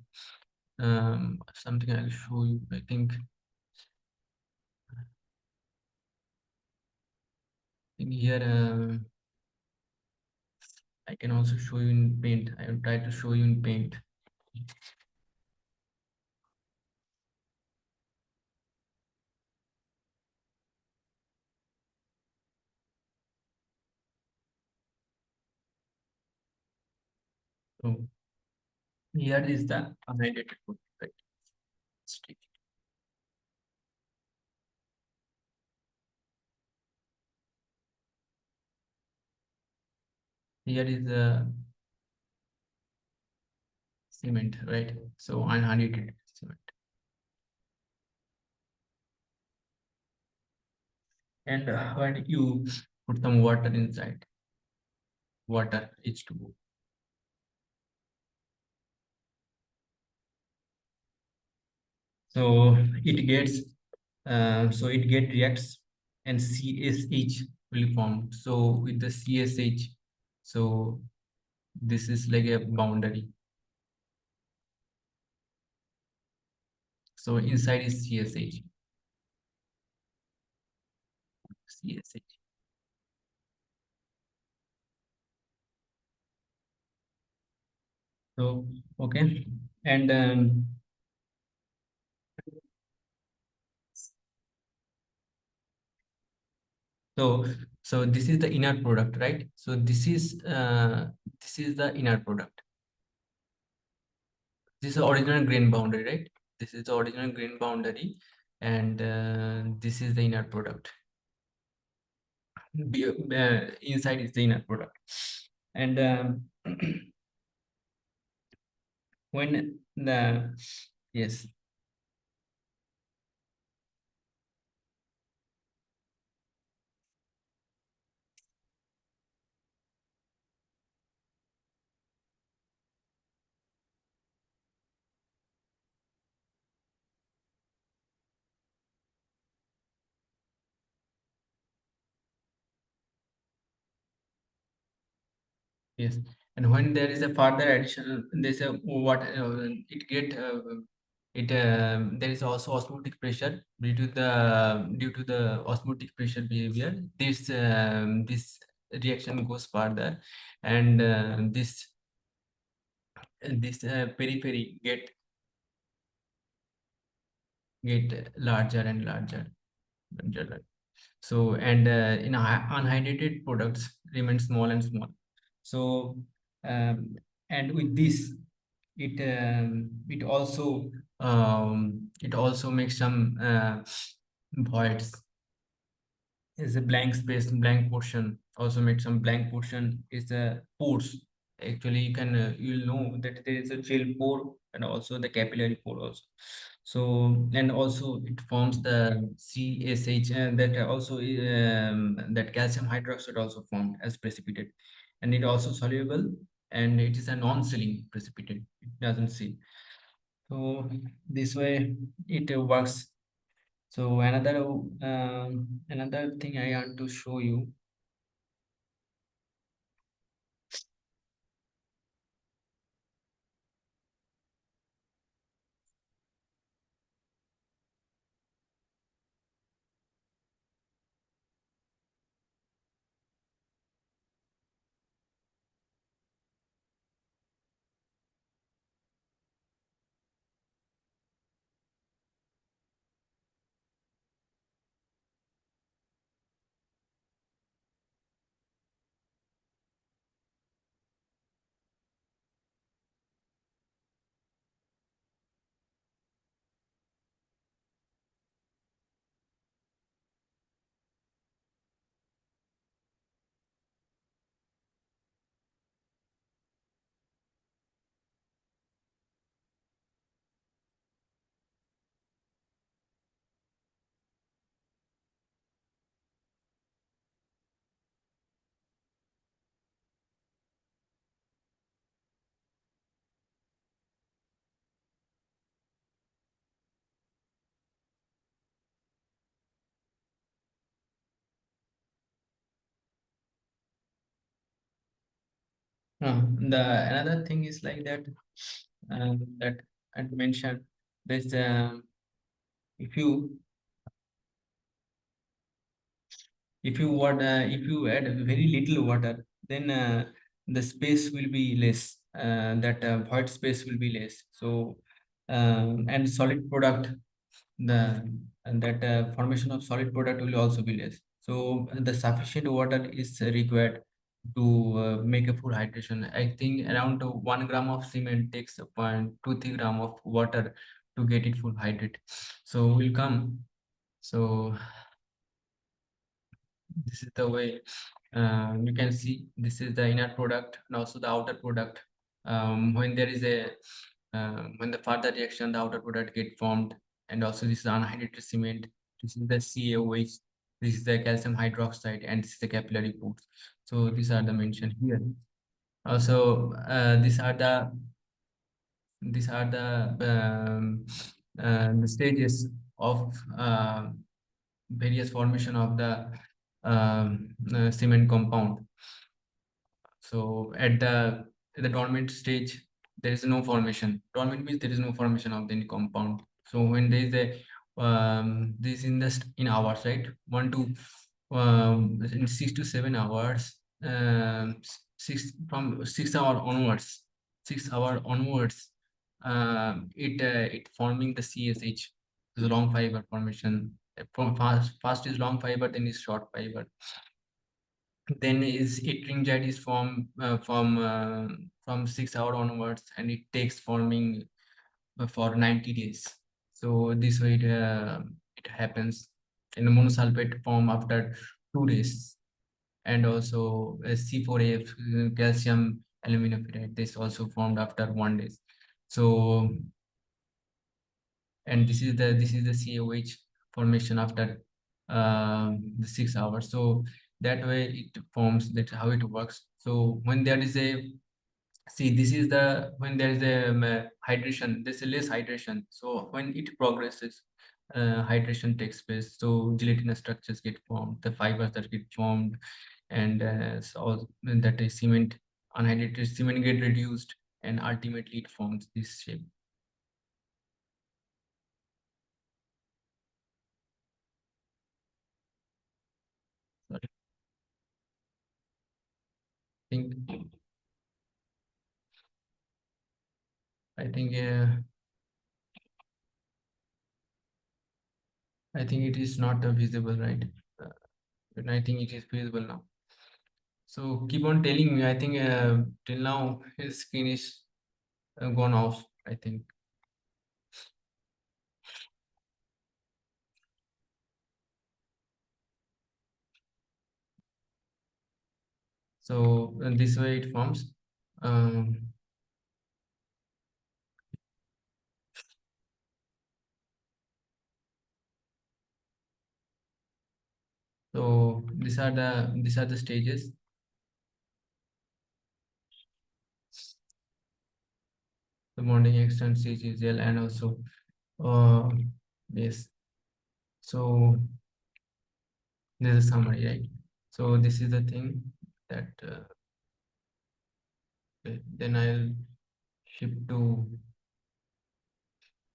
Something I'll show you. I think in here I can also show you in paint. I will try to show you in paint. So here is the unhydrated food. Right? Stick. Here is the cement, right? So unhydrated cement. And when you put some water inside, water H2O. So it gets so it get reacts and CSH will form. So with the CSH, so this is like a boundary. So inside is CSH. CSH. So okay, and so this is the inner product, right? So this is the inner product. This is the original grain boundary, right? This is the original grain boundary, and this is the inner product. Inside is the inner product, and when the yes. Yes, and when there is a further additional, there's a what it get it there is also osmotic pressure due to the osmotic pressure behavior. This reaction goes further, and this periphery get larger and larger. So and in unhydrated products remain small and small. So and with this it also makes some voids, is a blank space, blank portion. Also make some blank portion is the pores. Actually you can you'll know that there is a gel pore and also the capillary pore also. So, and also it forms the CSH, and that also that calcium hydroxide also formed as precipitate, and it also soluble, and it is a non-sealing precipitate. It doesn't seal. So this way it works. So another thing I want to show you. The another thing is like that that I mentioned. There's if you if you add very little water, then the space will be less. That void space will be less. So and solid product, the and that formation of solid product will also be less. So the sufficient water is required to make a full hydration. I think around 1 gram of cement takes 0.23 gram of water to get it full hydrate. So we'll come. So this is the way you can see. This is the inner product and also the outer product. When there is a when the further reaction, the outer product get formed, and also this is anhydrated cement. This is the CaOH. This is the calcium hydroxide, and this is the capillary pores. So these are the mentioned here. Also, these are the stages of various formation of the cement compound. So at the dormant stage, there is no formation. Dormant means there is no formation of any compound. So when there is a this in hours, right? In 6 to 7 hours, 6 hour onwards, 6 hour onwards, it forming the CSH, the long fiber formation. From fast is long fiber, then is short fiber. Then is yttringite is from 6 hour onwards, and it takes forming for 90 days. So this way it happens in the monosulfate form after 2 days, and also C4AF, calcium aluminum ferrite, this also formed after 1 day. So and this is the CaOH formation after the 6 hours. So that way it forms. That's how it works. So when there is a this is the when there is a hydration, there's a less hydration. So when it progresses, hydration takes place. So gelatinous structures get formed, the fibers that get formed, and so that is cement, unhydrated cement get reduced, and ultimately it forms this shape. Sorry. think I think I think it is not visible, right? But I think it is visible now. So keep on telling me. I think till now his screen is gone off, I think. So this way it forms. Um, So these are the stages. The bonding extent CGL and also yes. So this is a summary, right? So this is the thing that then I'll shift to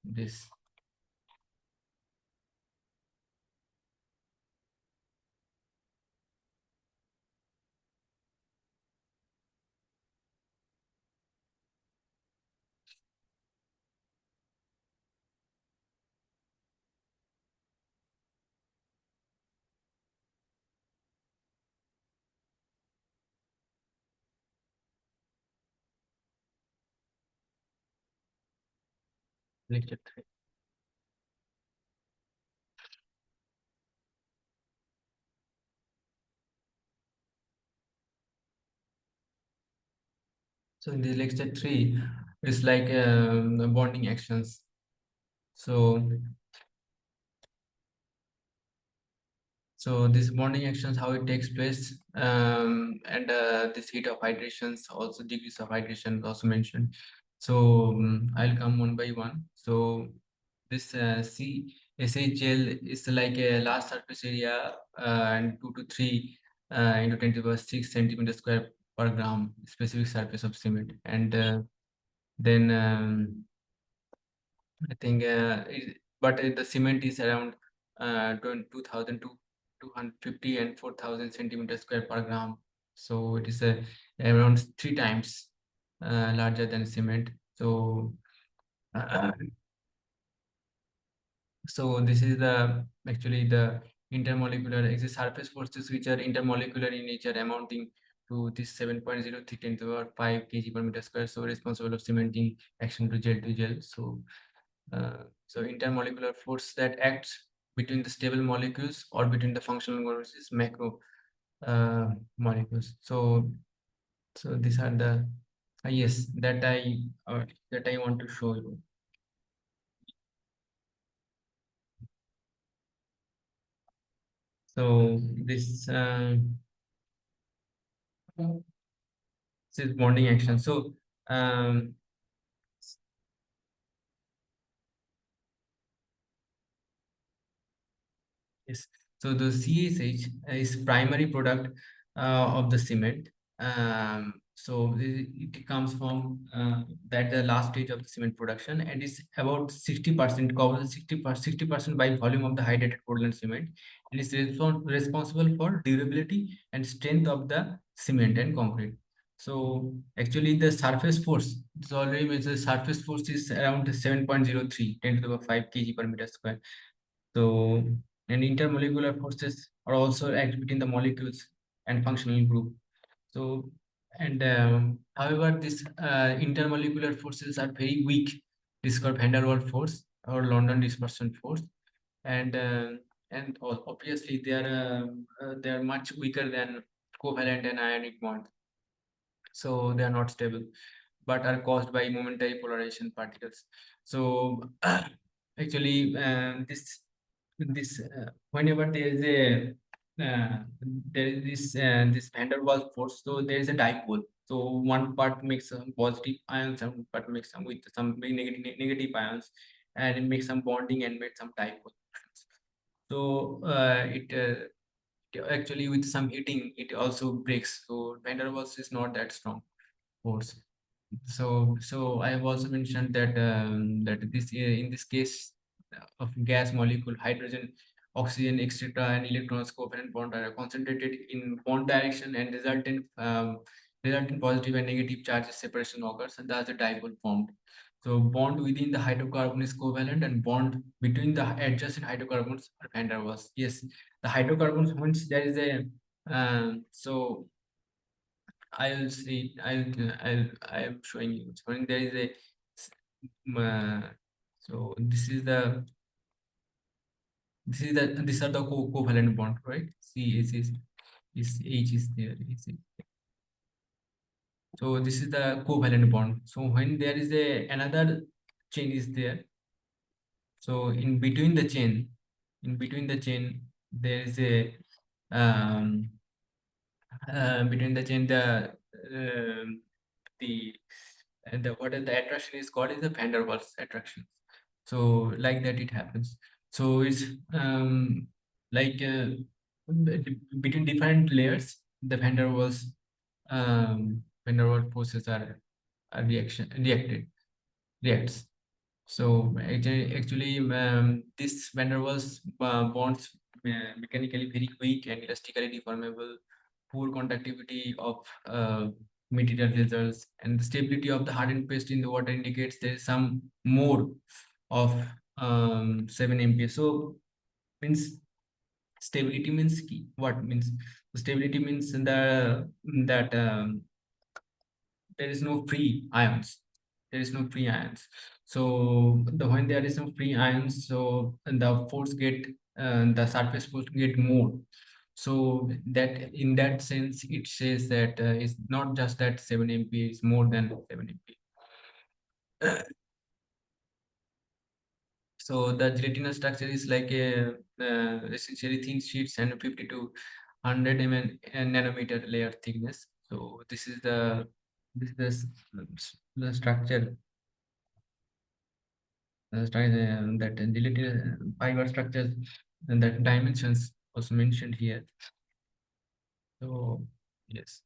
this. Lecture 3. So in the lecture 3, it's like bonding actions. So this bonding actions, how it takes place, and this heat of hydrations, also degrees of hydration also mentioned. So I'll come one by one. So this CSHL is like a large surface area and 2 to 3 into 10⁶ centimeter square per gram specific surface of cement, and then I think but the cement is around 2,000 to 250 and 4,000 centimeters square per gram. So it is around 3 times larger than cement. So so this is the actually the intermolecular exit surface forces which are intermolecular in nature, amounting to this 7.03 10 to the power 5 kg per meter square. So responsible of cementing action to gel. So intermolecular force that acts between the stable molecules or between the functional molecules is macro molecules. So these are the yes that I want to show you. So this is bonding action. So um, yes. So the CSH is primary product of the cement. So it comes from that the last stage of the cement production, and is about 60% covers 60% by volume of the hydrated Portland cement, and is responsible for durability and strength of the cement and concrete. So actually the surface force, it's already means the surface force is around 7.03 10 to the power 5 kg per meter square. So, and intermolecular forces are also act between the molecules and functional group. So, and however, these intermolecular forces are very weak. This is called van der Waals force or London dispersion force, and obviously they are much weaker than covalent and ionic bond. So they are not stable, but are caused by momentary polarization particles. So actually, whenever there is a there is this van der Waals force, so there is a dipole. So one part makes some positive ions, and one part makes some with some negative ions, and it makes some bonding and made some dipole. So it actually with some heating it also breaks. So van der Waals is not that strong force. So I have also mentioned that that this in this case of gas molecule, hydrogen, oxygen, etc., and electrons covalent bond are concentrated in bond direction and result in positive and negative charges separation occurs, and thus the dipole formed. So bond within the hydrocarbon is covalent, and bond between the adjacent hydrocarbons are van der Waals. Yes, the hydrocarbons, once there is a so I'll see. I am showing you. So when there is a so these are the covalent bond, right? C is H is there. So this is the covalent bond. So when there is another chain is there. So in between the chain, there is a between the chain, the what is the attraction is called is the van der Waals attraction. So like that it happens. So it's like between different layers, the van der Waals forces are reacts. So actually, this van der Waals bonds mechanically very weak and elastically deformable, poor conductivity of material results, and the stability of the hardened paste in the water indicates there is some more of 7 MPa. So means stability means what means stability means that there is no free ions. There is no free ions. So when there is no free ions, so the force get the surface force get more. So that in that sense, it says that it's not just that 7 MPa is more than 7 MPa. So the gelatinous structure is like a essentially thin sheets and 50 to 100 nanometer layer thickness. So this is the structure that gelatinous fiber structures and that dimensions also mentioned here. So yes.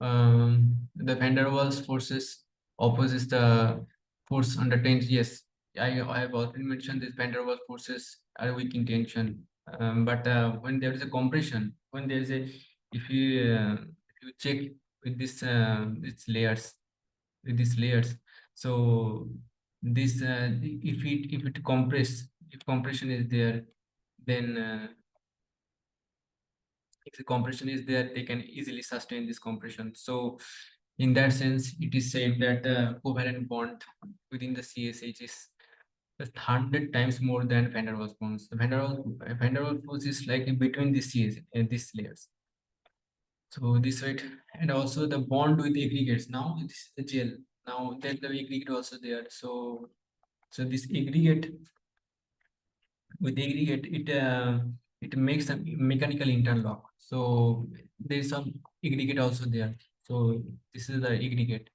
The van der Waals forces opposes the force under tension. Yes, I have already mentioned this van der Waals forces are weak in tension. But when there is a compression, when there is a if you check with this its layers with these layers, so this if it compress, if compression is there, then if the compression is there, they can easily sustain this compression. So in that sense, it is said that the covalent bond within the CSH is 100 times more than van der Waals bonds. The van der Waals force is like in between these these layers. So this way, and also the bond with aggregates. Now this is the gel. Now there's the aggregate also there. So this aggregate with aggregate, it makes a mechanical interlock. So there is some aggregate also there. So this is the aggregate.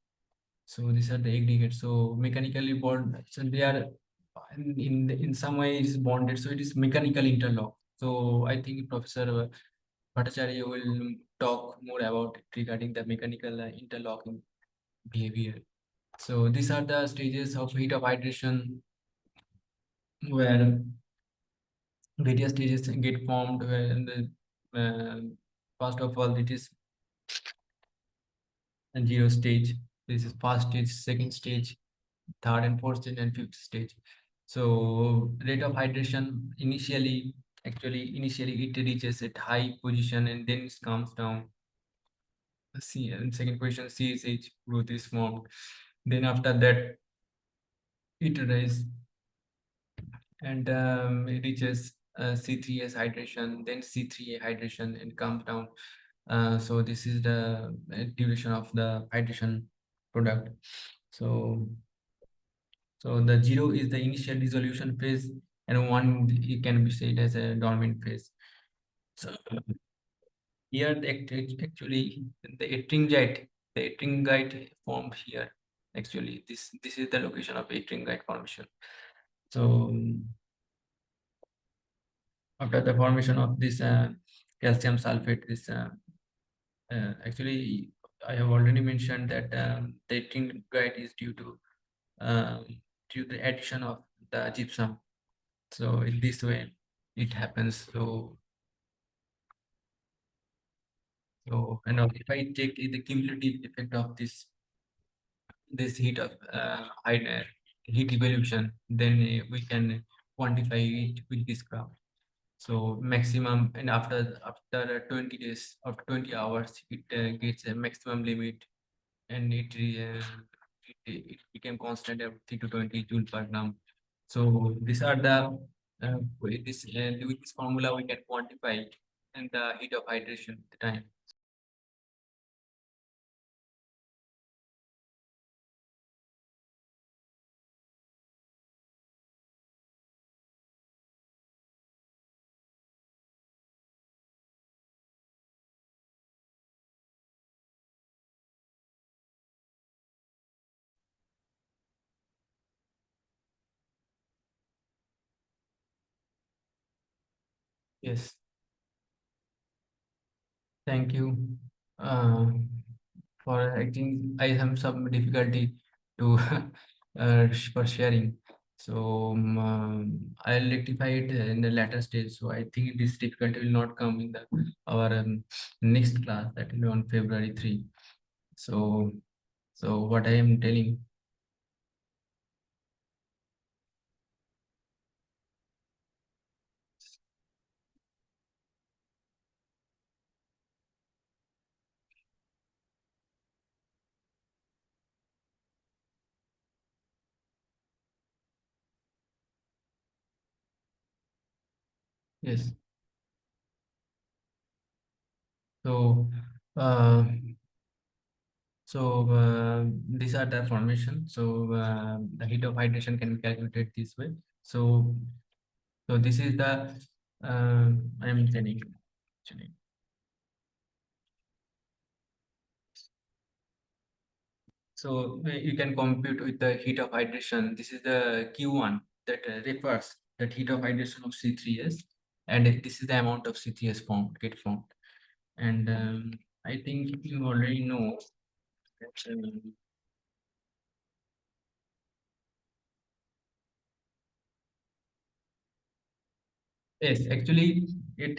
So these are the aggregates. So mechanically bond. So they are in some way it is bonded. So it is mechanical interlock. So I think Professor Bhattacharya will talk more about it regarding the mechanical interlocking behavior. So these are the stages of heat of hydration where various stages get formed when the first of all it is a zero stage. This is first stage, second stage, third and fourth stage, and fifth stage. So rate of hydration initially it reaches at high position and then it comes down. C and second position CSH growth is formed. Then after that it rises and it reaches C3S hydration, then C3A hydration and comes down. So this is the duration of the hydration product. So the 0 is the initial dissolution phase, and 1 it can be said as a dormant phase. So here actually the ettringite formed here. Actually, this is the location of ettringite formation. So after the formation of this calcium sulfate, this actually I have already mentioned that the ettringite is due to the addition of the gypsum. So in this way it happens. And if I take the cumulative effect of this heat of heat evolution, then we can quantify it with this graph. So maximum, and after 20 days, after 20 hours, it gets a maximum limit, and it became constant at 3 to 20 joule per gram. So these are the with this formula we can quantify and the heat of hydration at the time. Yes. Thank you. Uh, for I think I have some difficulty to for sharing. So I'll rectify it in the later stage. So I think this difficulty will not come in the our next class, that will be on February 3. So what I am telling, yes. So uh, these are the formation. So the heat of hydration can be calculated this way. So this is the I am telling actually. So you can compute with the heat of hydration. This is the Q1 that refers that heat of hydration of C3S, and this is the amount of C3S formed, get formed. And I think you already know that yes, actually, with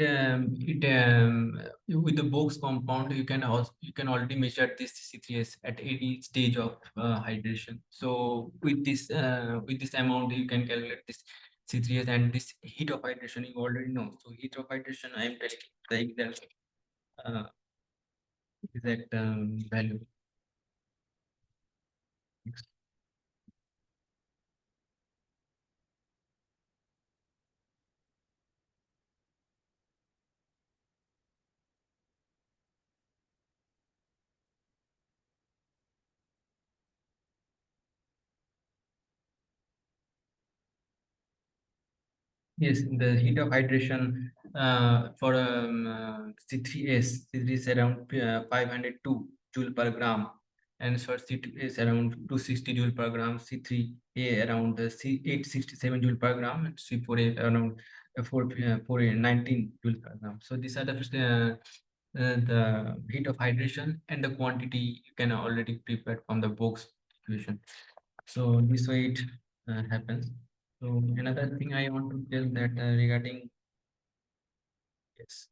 the Box compound, you can already measure this C3S at any stage of hydration. So with this amount, you can calculate this C3S, and this heat of hydration you already know. So heat of hydration, I am telling the uh, exact value. Yes, the heat of hydration for C3S is around 502 joule per gram, and for C2S around 260 joule per gram, C3A around C867 joule per gram, and C4A around 419 joule per gram. So these are the heat of hydration, and the quantity you can already prepare from the box equation. So this way it happens. So another thing I want to tell that regarding, yes.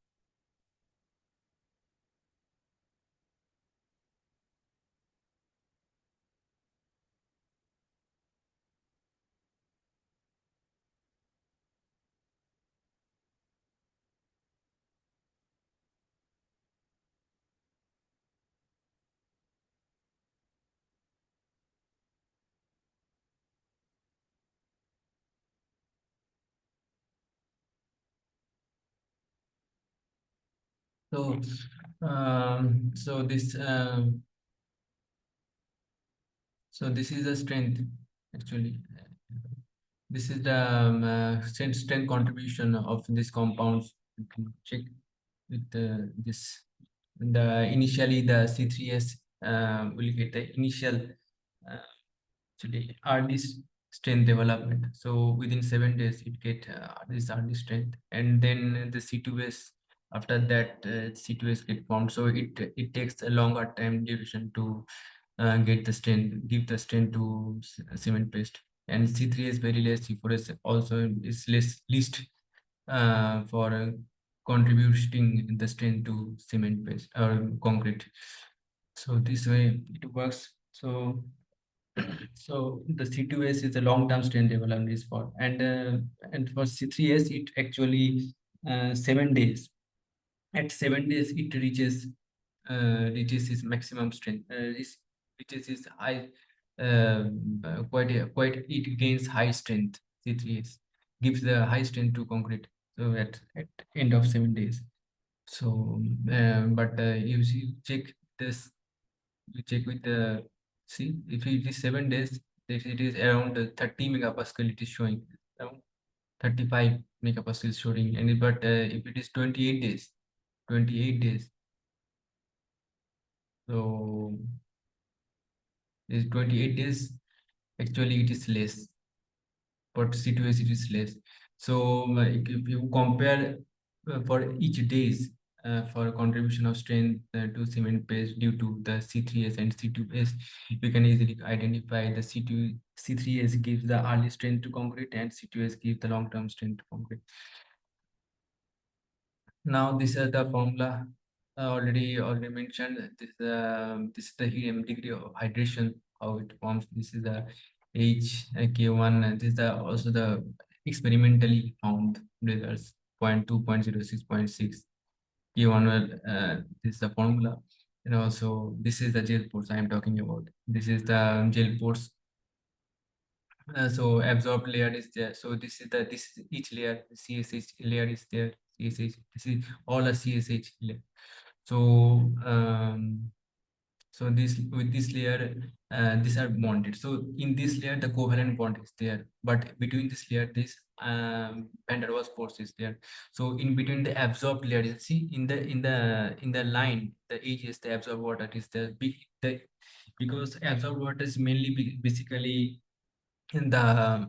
So so this is the strength actually. This is the strength contribution of these compounds. You can check with this. The initially the C3S will get the initial actually early strength development. So within 7 days it get this early strength, and then the C2S, after that C2S get formed. So it takes a longer time duration to get the strength, give the strength to cement paste. And C3 is very less, C4S also is less least for contributing the strength to cement paste or concrete. So this way it works. So the C2S is a long-term strength development is for, and for C3S it actually 7 days. At 7 days it reaches its maximum strength. Reaches its high quite it gains high strength. C3S gives the high strength to concrete. So at end of 7 days. So but you check this, you check with the, see if it is 7 days, if it is around 30 megapascal, it is showing around 35 megapascal showing. And but if it is 28 days, so is 28 days, actually it is less, but C2S it is less. So if you compare for each days for contribution of strength to cement paste due to the C3S and C2S. You can easily identify the C3S gives the early strength to concrete and C2S gives the long-term strength to concrete. Now this is the formula already mentioned. This is the degree of hydration, how it forms. This is the K1, and this is also the experimentally found results 0.2, 0.06, 0.6. K1 will this is the formula, and also this is the gel force I am talking about. This is the gel force. So absorbed layer is there. So this is each layer. CSH layer is there. CSH. This is all a CSH layer. So so this with this layer, these are bonded. So in this layer, the covalent bond is there, but between this layer, this van der Waals force is there. So in between the absorbed layer, you see in the line, the edge is the absorbed water is there. Because absorbed water is mainly basically in the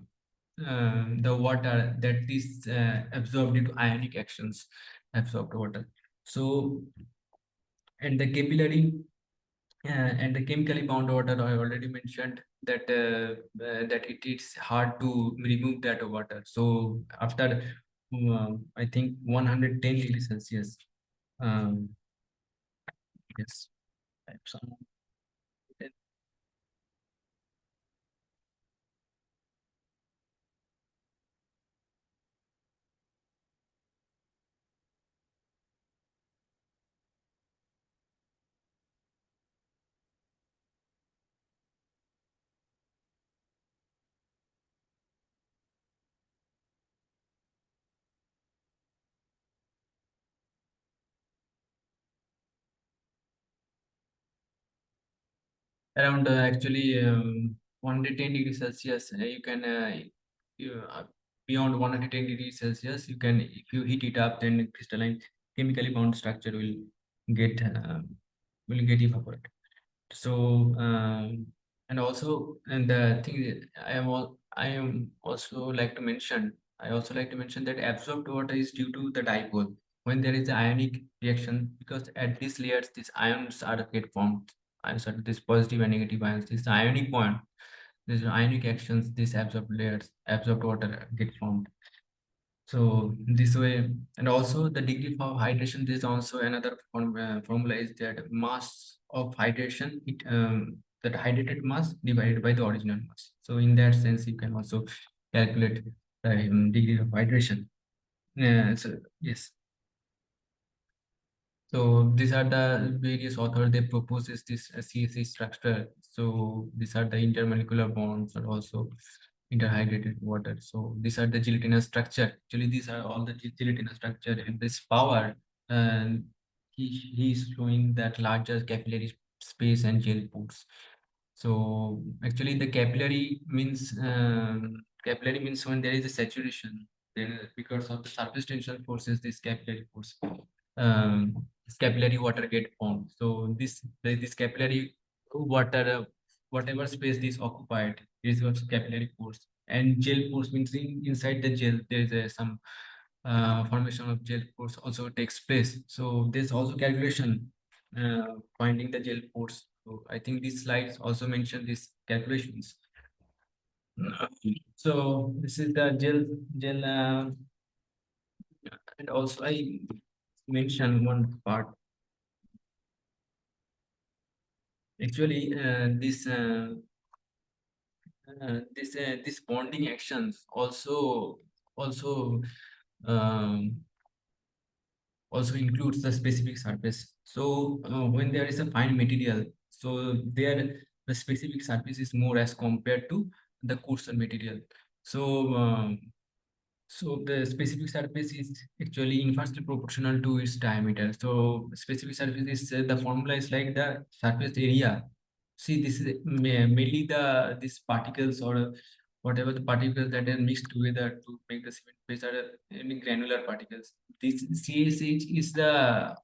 water that is absorbed into ionic actions, absorbed water. So and the capillary and the chemically bound water I already mentioned that it is hard to remove that water. So after I think 110 degrees Celsius, um, yes, some around actually 110 degrees Celsius. You can beyond 110 degrees Celsius, you can if you heat it up, then crystalline chemically bound structure get uh, will get evaporated. So and also and the thing is, I am also like to mention I also like to mention that absorbed water is due to the dipole when there is an ionic reaction, because at these layers these ions are get formed. Ions are this positive and negative ions. This ionic point, these ionic actions, these absorbed water get formed. So this way, and also the degree of hydration. This is also another formula is that mass of hydration, that hydrated mass divided by the original mass. So in that sense, you can also calculate the degree of hydration. So yes. So these are the various authors they proposes this CSA structure. So these are the intermolecular bonds and also interhydrated water. So these are the gelatinous structure. Actually, these are all the gelatinous structure, and this power. And he is showing that larger capillary space and gel pores. So actually, the capillary means when there is a saturation, then because of the surface tension forces, this capillary force, this capillary water get formed. So this capillary water, whatever space is occupied, is what capillary force. And gel force means inside the gel there is some formation of gel force also takes place. So there's also calculation finding the gel force. So I think these slides also mention these calculations. So this is the gel, and also I mentioned one part. Actually, this bonding actions also um, also includes the specific surface. So when there is a fine material, so there the specific surface is more as compared to the coarser material. So so the specific surface is actually inversely proportional to its diameter. So specific surface is the formula is like the surface area. See, this is mainly the these particles or whatever the particles that are mixed together to make the cement paste are any granular particles. This CSH is the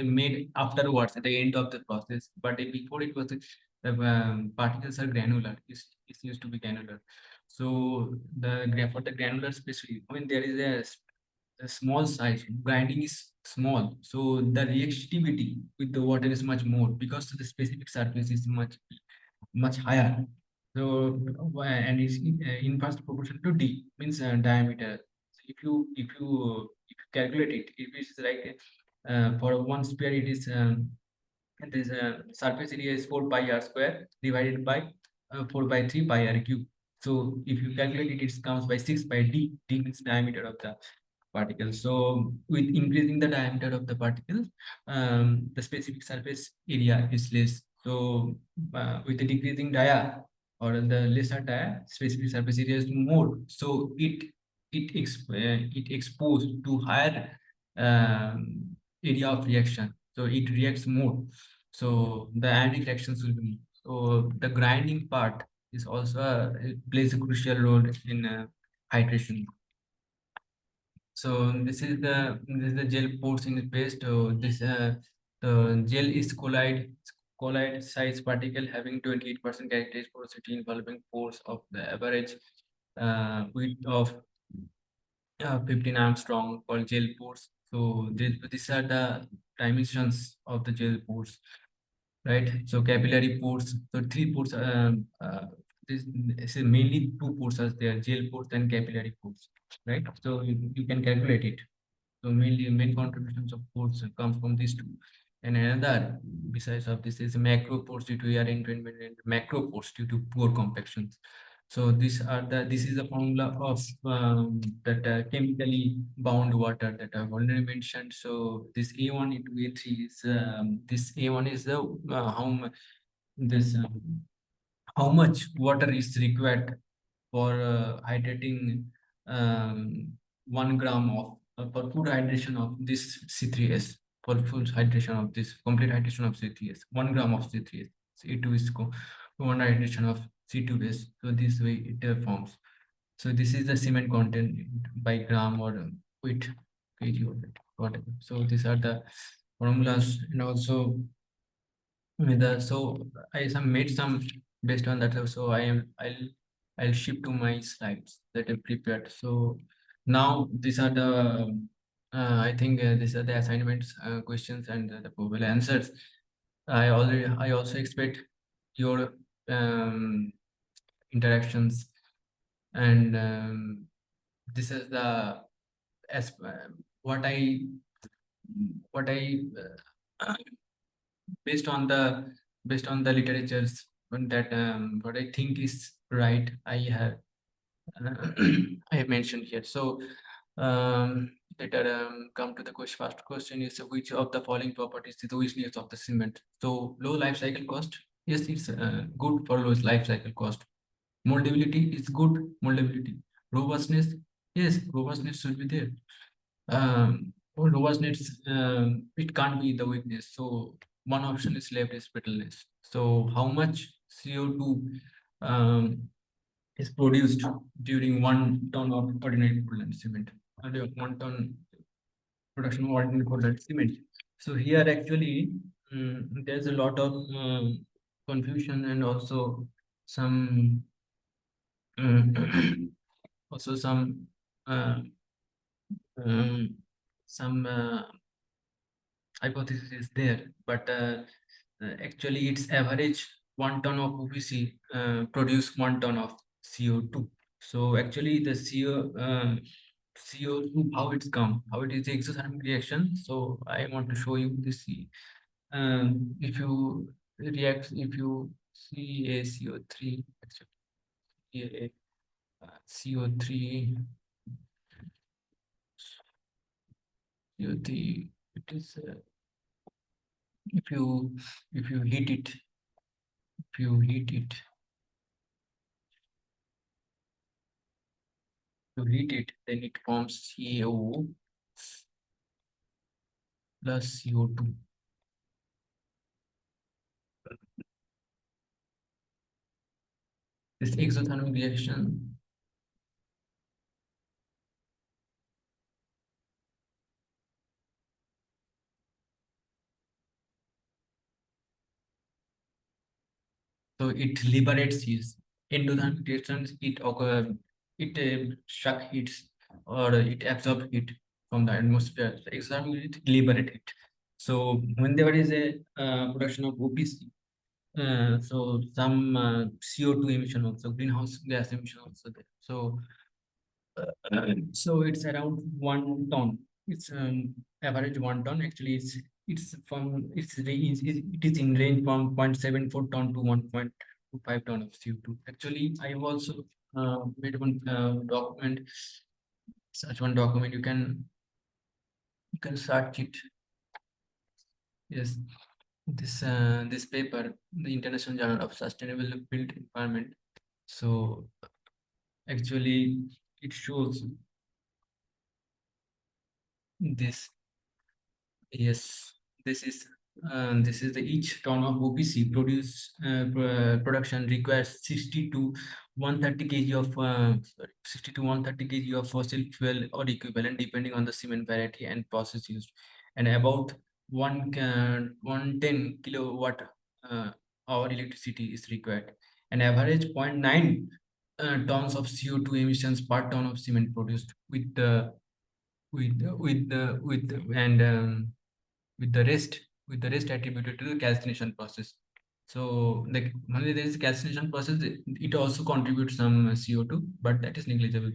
made afterwards at the end of the process, but before it was the particles are granular. It used to be granular. So for the granular space, when there is the small size, grinding is small, so the reactivity with the water is much more because the specific surface is much higher. So and is inverse proportion to d, means diameter. So if you calculate it, if it's like for one sphere it is this surface area is 4 pi r square divided by 4 by 3 pi r cube. So if you calculate it, it comes by 6 by d. D means diameter of the particle. So with increasing the diameter of the particle, the specific surface area is less. So with the decreasing dia or the lesser dia, specific surface area is more. So it exposed to higher area of reaction. So it reacts more. So the ionic reactions will be more. So the grinding part is also it plays a crucial role in hydration. So this is the gel pores in the paste. So this the gel is colloid size particle having 28% characteristic porosity involving pores of the average width of 15 Armstrong called gel pores. So these are the dimensions of the gel pores, right? So capillary pores. So three pores. This is mainly two pores as there: gel pores and capillary pores, right? So you can calculate it. So mainly main contributions of pores comes from these two. And another besides of this is macro pores due to air entrainment and macro pores due to poor compaction. So this is the formula of that chemically bound water that I've already mentioned. So this A1 into A3 is this A1 is the this how much water is required for hydrating 1 gram of for full hydration of this C3S, for full hydration of this complete hydration of C3S, 1 gram of C3S. C2 is one hydration of C2S. So this way it forms. So this is the cement content by gram or weight kg or whatever. So these are the formulas, and also so I some made some based on that. So I'll shift to my slides that I prepared. So now these are the I think these are the assignments questions and the probable answers. I also expect your interactions, and this is the as what I based on the literatures that what I think is right, I have mentioned here. So let us come to the question. First question is which of the following properties is the weakness of the cement? So low life cycle cost. Yes, it's good for low life cycle cost. Moldability is good. Moldability. Robustness. Yes, robustness should be there. For robustness, it can't be the weakness. So one option is left is brittleness. So how much CO2 is produced during 1 ton of ordinary Portland cement? 1 ton production of ordinary Portland cement. So here actually there's a lot of confusion, and also some also uh, um, some hypothesis is there, but actually its average 1 ton of OPC produce 1 ton of CO2. So actually the CO2, how it's come, how it is the exothermic reaction. So I want to show you this. If you if you see a CO3, actually a CO3, CO3, it is if you heat it, if you heat it, then it forms CaO plus CO2. This exothermic reaction, so it liberates its endothermic reactions. It shock heats or it absorbs heat from the atmosphere, the exam will liberate it. So when there is a production of OPC, so some CO2 emission also, greenhouse gas emission also there. So it's around 1 ton. It's average 1 ton. Actually, it is in range from 0.74 ton to 1.25 ton of CO2. Actually, I have also made one document, such one document. You can search it. Yes, this paper, the International Journal of Sustainable Built Environment. So actually, it shows this. Yes, this is the each ton of OPC production requires 60 to 130 kg of 60 to 130 kg of fossil fuel or equivalent depending on the cement variety and process used, and about 110 kilowatt hour electricity is required. An average 0.9 tons of CO2 emissions per ton of cement produced with and with the rest attributed to the calcination process. So the only there is calcination process, it also contributes some CO2, but that is negligible.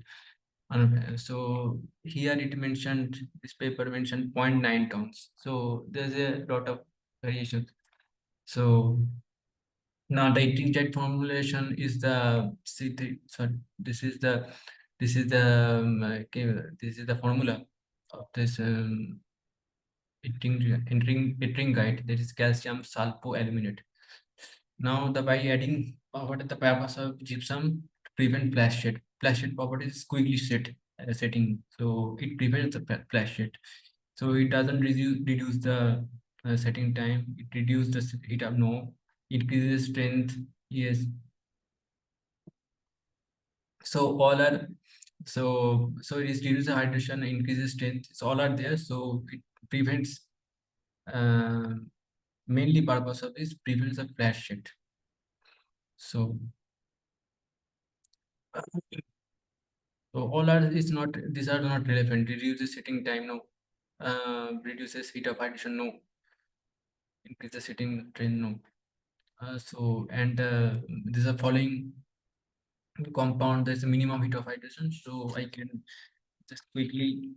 So here it mentioned, this paper mentioned 0.9 tons. So there's a lot of variations. So now the jet formulation is the C3. So this is the this is the formula of this entering guide, that is calcium sulfoaluminate. Now by adding what is the purpose of gypsum? To prevent flash shed. Flash shed property is squiggly set setting, so it prevents the flash shed. So it doesn't reduce the setting time. It reduces the it up no. It increases strength. Yes. So all are so it is reduces hydration, increases strength. So all are there. So it prevents. Mainly purpose of this prevents the flash shed. So, all are is not, these are not relevant. Reduces setting time, no. Reduces heat of addition, no. Increase the setting train, no. So and these are following compound. There's a minimum heat of hydration. So I can just quickly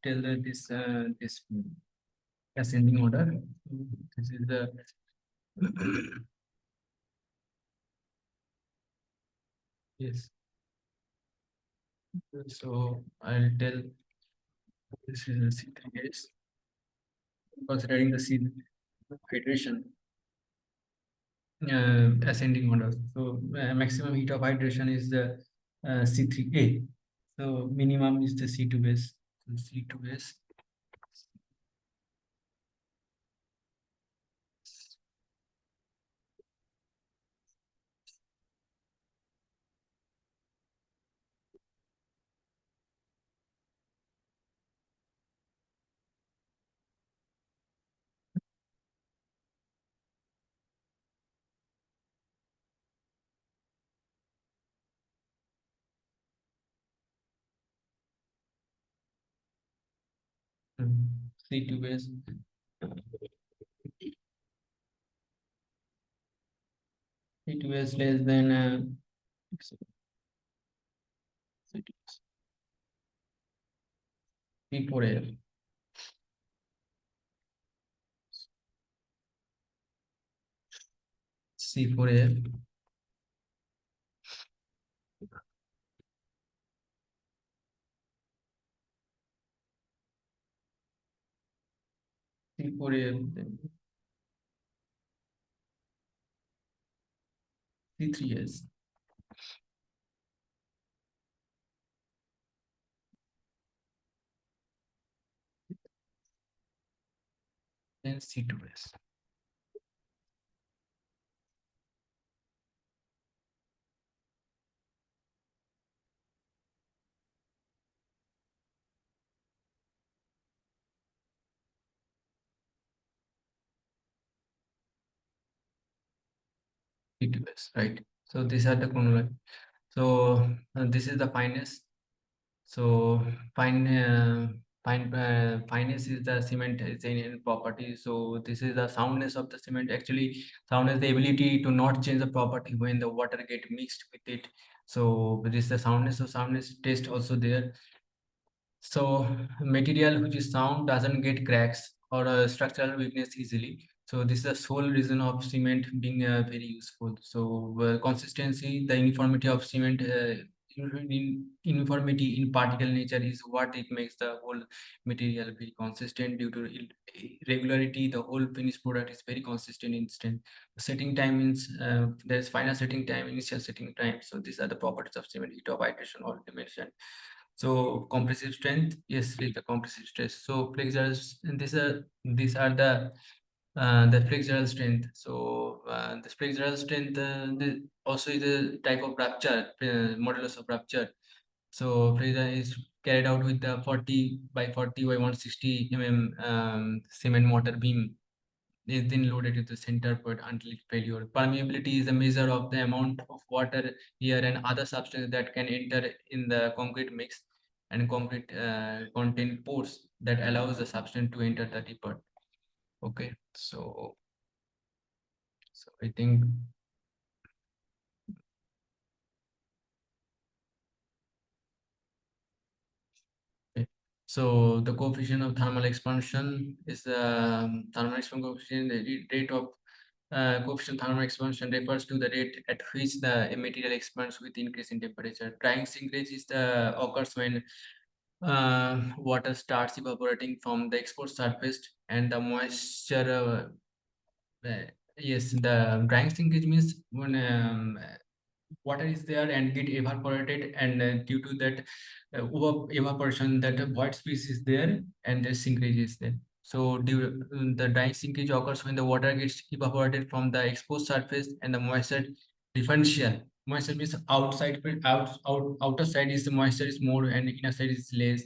tell that this ascending order. This is the yes. So I'll tell this is a C3S. Considering the C hydration ascending order. So maximum heat of hydration is the C3A. So minimum is the C2S. So C2S. C2S. C2S less than C4F. C4F. C4F. C3S. Then C2S. C2S. Right. So these are the chronology. So this is the fineness. So fine. fineness is the cement is in property. So this is the soundness of the cement. Actually, soundness the ability to not change the property when the water get mixed with it. So this is the soundness of soundness test also there. So material which is sound doesn't get cracks or structural weakness easily. So this is the sole reason of cement being very useful. So consistency, the uniformity of cement, uniformity in particle nature is what it makes the whole material very consistent. Due to regularity, the whole finished product is very consistent in strength. Setting time means there's final setting time, initial setting time. So these are the properties of cement. Heat of hydration already mentioned. So compressive strength, yes, is the compressive stress. So flexural, and these are the flexural strength. So this flexural strength also is a type of rupture, modulus of rupture. So flexure is carried out with the 40 by 40 by 160 cement mortar beam is then loaded to the center point until it failure. Permeability is a measure of the amount of water, air, and other substance that can enter in the concrete mix, and concrete contain pores that allows the substance to enter the deeper. Okay, so I think okay. So the coefficient of thermal expansion is the thermal expansion coefficient, the rate of coefficient thermal expansion refers to the rate at which the material expands with increase in temperature. Drying shrinkage is the occurs when water starts evaporating from the exposed surface and the moisture. Yes, the drying shrinkage means when water is there and get evaporated, and due to that evaporation, that void space is there and the shrinkage is there. So the drying shrinkage occurs when the water gets evaporated from the exposed surface and the moisture differential. Moisture means outer side is the moisture is more and inner side is less.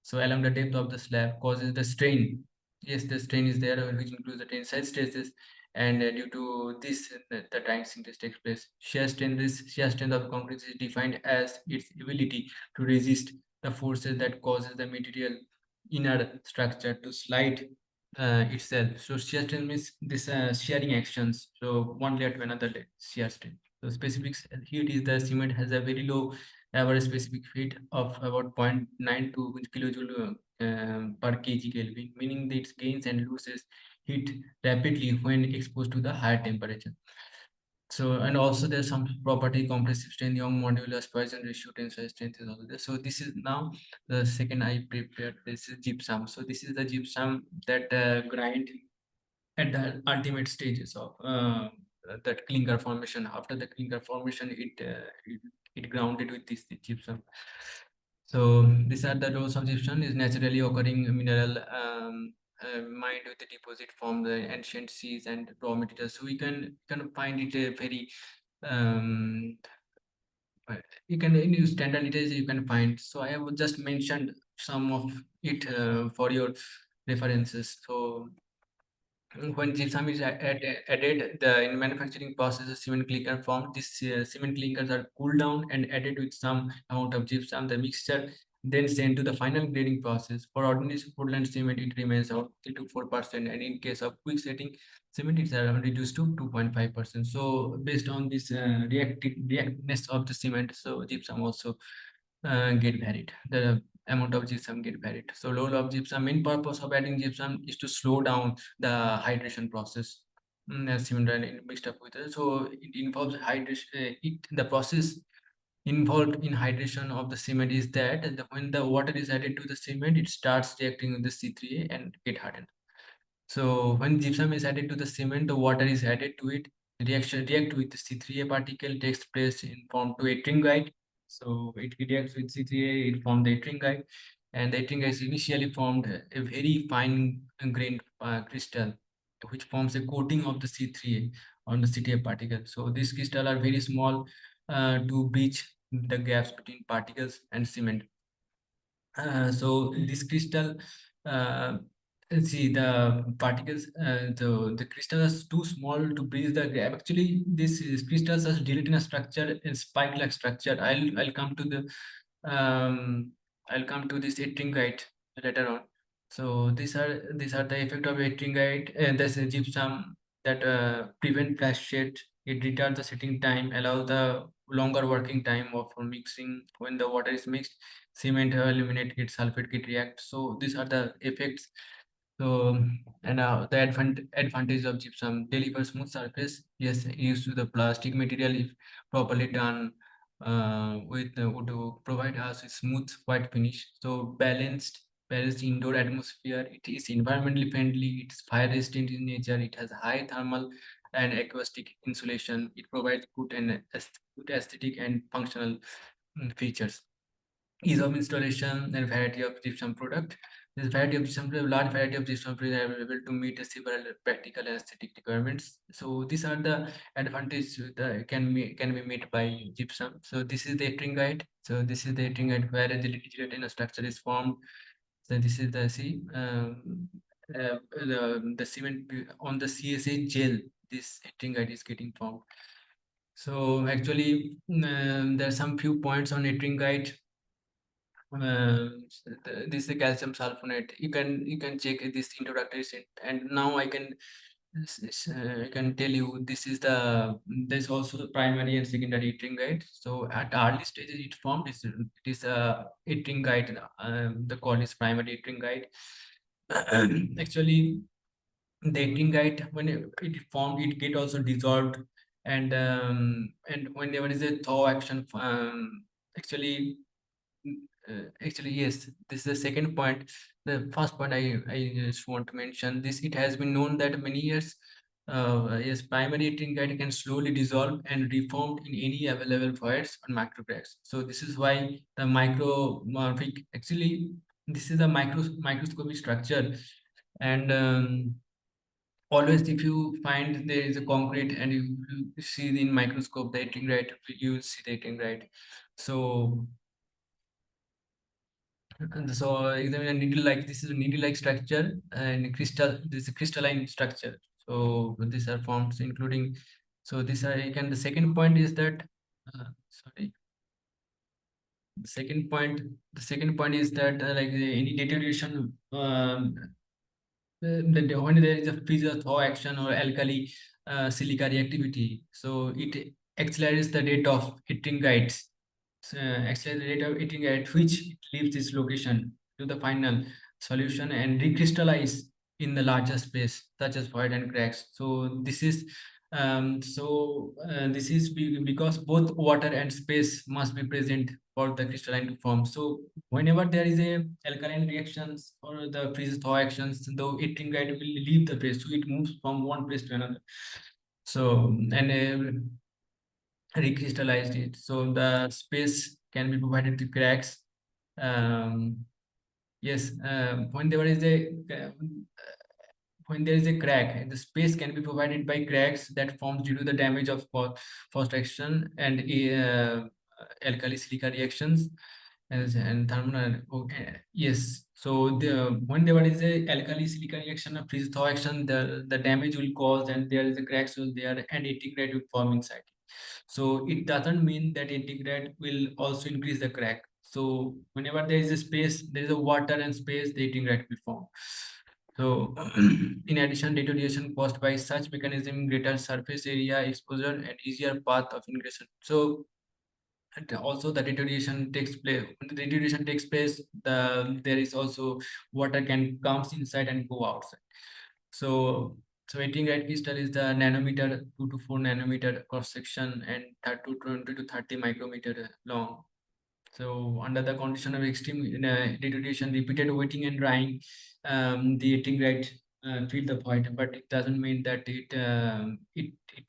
So along the depth of the slab causes the strain. Yes, the strain is there, which includes the tensile stresses, and due to this the drying shrinkage takes place. Shear strength of concrete is defined as its ability to resist the forces that causes the material inner structure to slide itself. So shear strength means this shearing actions, so one layer to another layer, shear strength. So specific heat is the cement has a very low average specific heat of about 0.92 kilojoule per kg Kelvin, meaning that it gains and loses heat rapidly when exposed to the higher temperature. So, and also there's some property compressive strength, Young modulus, Poisson ratio, tensile strength is also there. So this is now the second I prepared. This is gypsum. So this is the gypsum that grind at the ultimate stages of that clinker formation. After the clinker formation, it grounded with this gypsum. So these are the rows of gypsum is naturally occurring mineral mined with the deposit from the ancient seas and raw materials. So we can find it a very um, you can in standard literature you can find. So I have just mentioned some of it for your references. So when gypsum is added in manufacturing process, the cement clinker formed. These cement clinkers are cooled down and added with some amount of gypsum. The mixture then sent to the final grading process. For ordinary Portland cement, it remains around 3 to 4%, and in case of quick setting cement, it's around reduced to 2.5%. So based on this reactiveness of the cement, so gypsum also get varied. The amount of gypsum get varied. So load of gypsum, main purpose of adding gypsum is to slow down the hydration process. Similarly mixed up with it. So it involves hydration. The process involved in hydration of the cement is that when the water is added to the cement, it starts reacting with the C3A and get hardened. So when gypsum is added to the cement, the water is added to it. React with the C3A particle takes place in form to ettringite. So it reacts with C3A, it forms the ettringite, and the ettringite is initially formed a very fine grained crystal, which forms a coating of the C3A on the C3A particle. So these crystals are very small to bridge the gaps between particles and cement. So this crystal, uh, see the particles, the crystal is too small to bridge the gap. Actually, this is crystals are gelatinous structure and spike-like structure. I'll come to the I'll come to this ettringite. later on. So these are the effect of ettringite and this gypsum that prevent flash shed. It retards the setting time, allows the longer working time of for mixing. When the water is mixed, cement, aluminate kit, sulfate kit react. So these are the effects. So and the advantage of gypsum: deliver smooth surface. Yes, used to the plastic material if properly done with would provide us with smooth white finish. So balanced indoor atmosphere. It is environmentally friendly. It's fire resistant in nature. It has high thermal and acoustic insulation. It provides good aesthetic and functional features. Ease of installation and variety of gypsum product. This variety of gypsum, large variety of gypsum products are available to meet several practical and aesthetic requirements. So these are the advantages that can be met by gypsum. So this is the etching guide. So this is the etching guide where the gelatin structure is formed. So this is the the cement on the CSA gel. This etching guide is getting formed. So actually, there are some few points on etching guide. This is the calcium sulfonate. You can check this introductory set, and now I can tell you this is there's also the primary and secondary etching guide. So at early stages it formed it is a etching guide. The call is primary etching guide. Actually, the etching guide when it formed it get also dissolved, and when there is a thaw action actually actually, yes, this is the second point. The first point I just want to mention this. It has been known that many years, yes, primary trinket can slowly dissolve and reform in any available voids on microcracks. So this is why the micromorphic, actually, this is a microscopic structure, and always if you find there is a concrete and you see in microscope the trinket, you will see the trinket. So and so examine a needle like this is a needle like structure and crystal this is a crystalline structure. So these are forms including so these are again the second point is that sorry the second point is that like any deterioration when there is a freeze or thaw action or alkali silica reactivity, so it accelerates the rate of hitting guides. Accelerates the rate of hitting at which it leaves this location to the final solution and recrystallize in the larger space, such as void and cracks. So this is because both water and space must be present for the crystalline to form. So whenever there is a alkaline reactions or the freeze thaw actions, the etching guide will leave the place, so it moves from one place to another. So and recrystallized it, so the space can be provided to cracks. Yes, when there is a crack, the space can be provided by cracks that forms due to the damage of frost action and alkali silica reactions and thermal. Okay, yes. So when there is a alkali silica reaction or freeze thaw action, the damage will cause and there is a cracks will there and integrate will form inside. So it doesn't mean that integrate will also increase the crack. So whenever there is a space, there is a water and space, the integrate will form. So in addition, deterioration caused by such mechanism, greater surface area exposure and easier path of ingression. So and also the deterioration takes place. When the deterioration takes place, there is also water can comes inside and go outside. So so 18 right crystal is the nanometer 2 to 4 nanometer cross section and 20 to 30 micrometer long. So under the condition of extreme deterioration, repeated wetting and drying, the etching fill the void, but it doesn't mean that it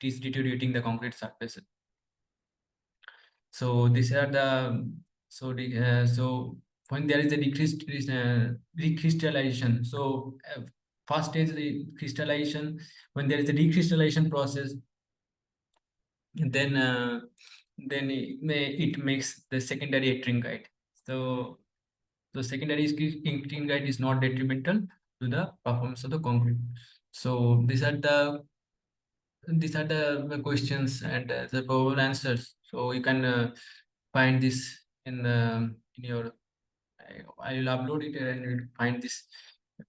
is deteriorating the concrete surface. So these are the so when there is a decreased recrystallization. So first is the crystallization. When there is a decrystallization process, then it makes the secondary trinket. So the secondary trinket is not detrimental to the performance of the concrete. So these are the questions and the probable answers. So you can find this in your I will upload it and you'll find this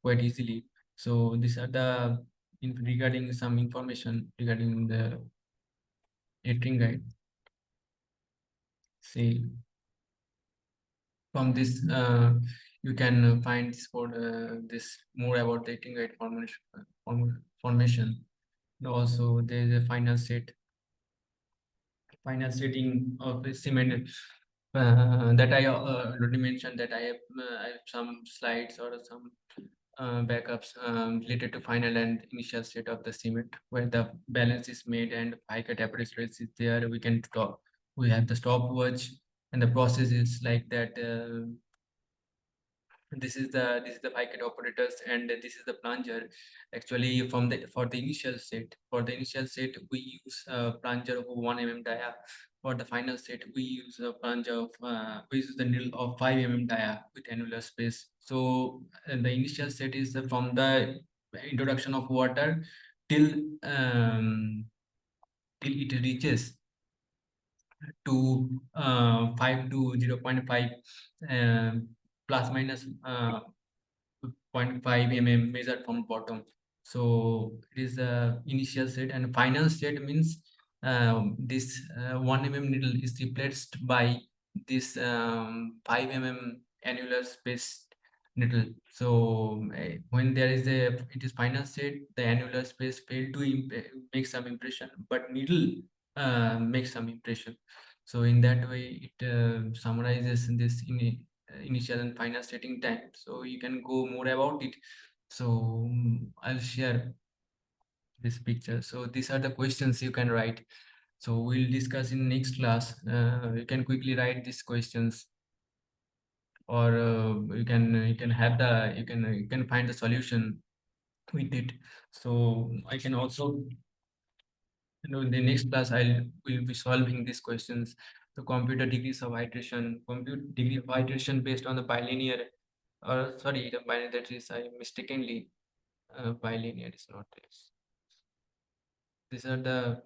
quite easily. So these are the regarding some information regarding the editing guide. See, from this you can find this for this more about the editing guide formation. And also there is a final setting of the cement that I already mentioned that I have some slides or some backups related to final and initial state of the cement where the balance is made and high cut apparatus is there. We can stop. We have the stopwatch and the process is like that. This is the packet operators and this is the plunger. Actually, for the initial set we use a plunger of 1 mm dia. For the final set we use a plunger of we use the needle of 5 mm dia with annular space. So the initial set is from the introduction of water till till it reaches to 5 to 0.5 plus minus 0.5 mm measured from bottom. So it is the initial set and final set means this 1 mm needle is replaced by this 5 mm annular space needle. So when there is it is final set, the annular space fail to make some impression, but needle makes some impression. So in that way it summarizes this initial and final setting time, so you can go more about it. So I'll share this picture. So these are the questions you can write. So we'll discuss in next class. You can quickly write these questions, or you can have the you can find the solution with it. So I can also, in the next class will be solving these questions. The computer degrees of hydration, compute degree of hydration based on the bilinear, or sorry, the bilinear, that is I mistakenly bilinear is not this. These are the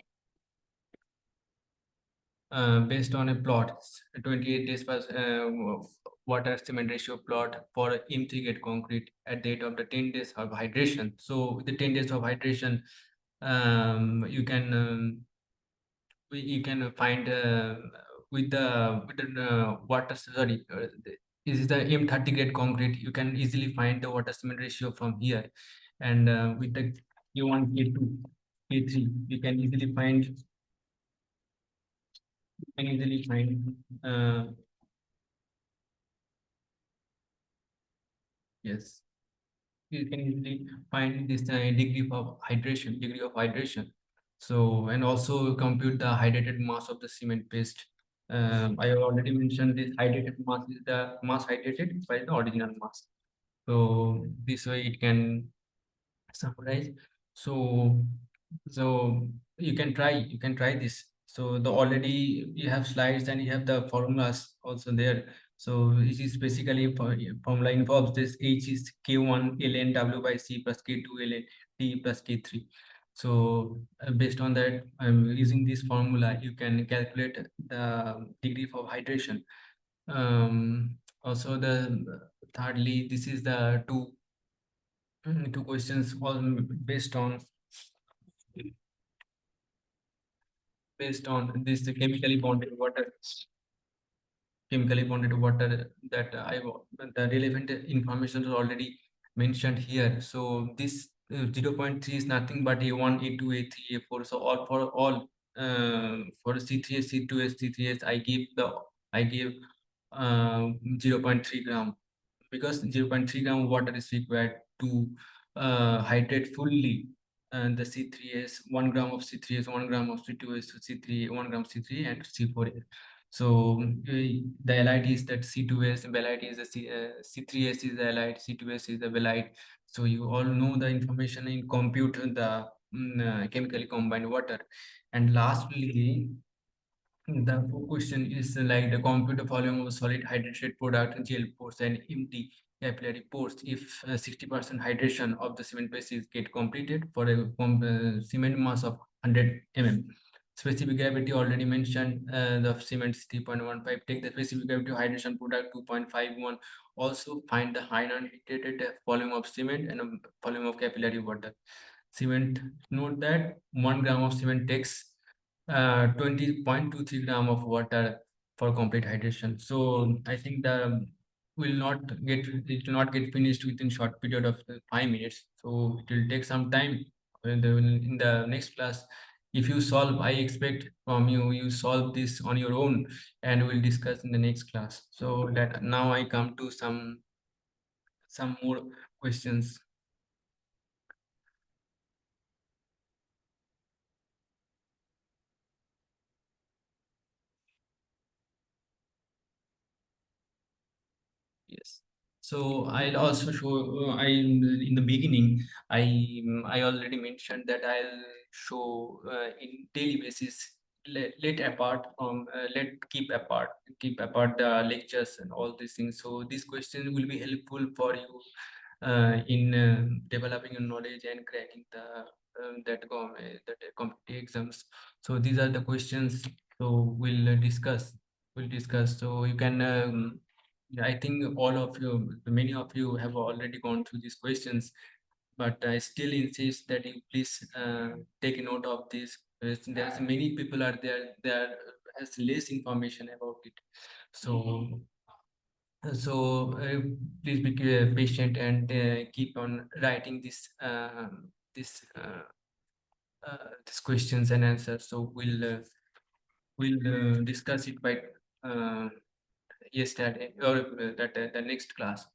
based on a plot, 28 days per water cement ratio plot for M3 grade concrete at the end of the 10 days of hydration. So with the 10 days of hydration, you can you can find with the water, sorry, this is the M30 grade concrete. You can easily find the water cement ratio from here, and with the K1, K2, K3, you can easily find uh, yes, you can easily find this degree of hydration. So and also compute the hydrated mass of the cement paste. I have already mentioned this hydrated mass is the mass hydrated by the original mass. So this way it can summarize. So so you can try this. So the already you have slides and you have the formulas also there. So it is basically for formula involves this H is K1 ln W by C plus K2 ln T plus K3. So based on that, using this formula you can calculate the degree of hydration. Also the thirdly, this is the two questions all based on this chemically bonded water that the relevant information is already mentioned here. So this 0.3 is nothing but A1, A2, A3, A4. So all for all for C3S, C2S, C3S, I give 0.3 gram, because 0.3 gram water is required to hydrate fully and the C3S, 1 gram of C3S, 1 gram of C2S, C3, 1 gram C3 and C4. So the halide is that C2S, halide is the C3S is the halide, C2S is the halide. So you all know the information in compute the chemically combined water. And lastly, the question is like the computer volume of solid hydrated product, gel pores and empty capillary pores if 60% hydration of the cement paste is get completed for a cement mass of 100 mm. Specific gravity already mentioned, the cement is 3.15. Take the specific gravity of hydration product 2.51 also find the high non-hydrated volume of cement and volume of capillary water. Cement, note that 1 gram of cement takes 20.23 gram of water for complete hydration. So I think the will not get it will not get finished within short period of 5 minutes. So it will take some time. In the next class, if you solve, I expect from you solve this on your own, and we'll discuss in the next class. So that now I come to some more questions. Yes. So I'll also show, in the beginning, I already mentioned that I'll show in daily basis, let apart from, keep apart the lectures and all these things. So this question will be helpful for you in developing your knowledge and cracking that competitive exams. So these are the questions. So we'll discuss. So you can, yeah, I think many of you have already gone through these questions, but I still insist that you please take a note of this. There's many people are there has less information about it. So please be patient and keep on writing this these questions and answers. So we'll discuss it by uh, yesterday or the next class.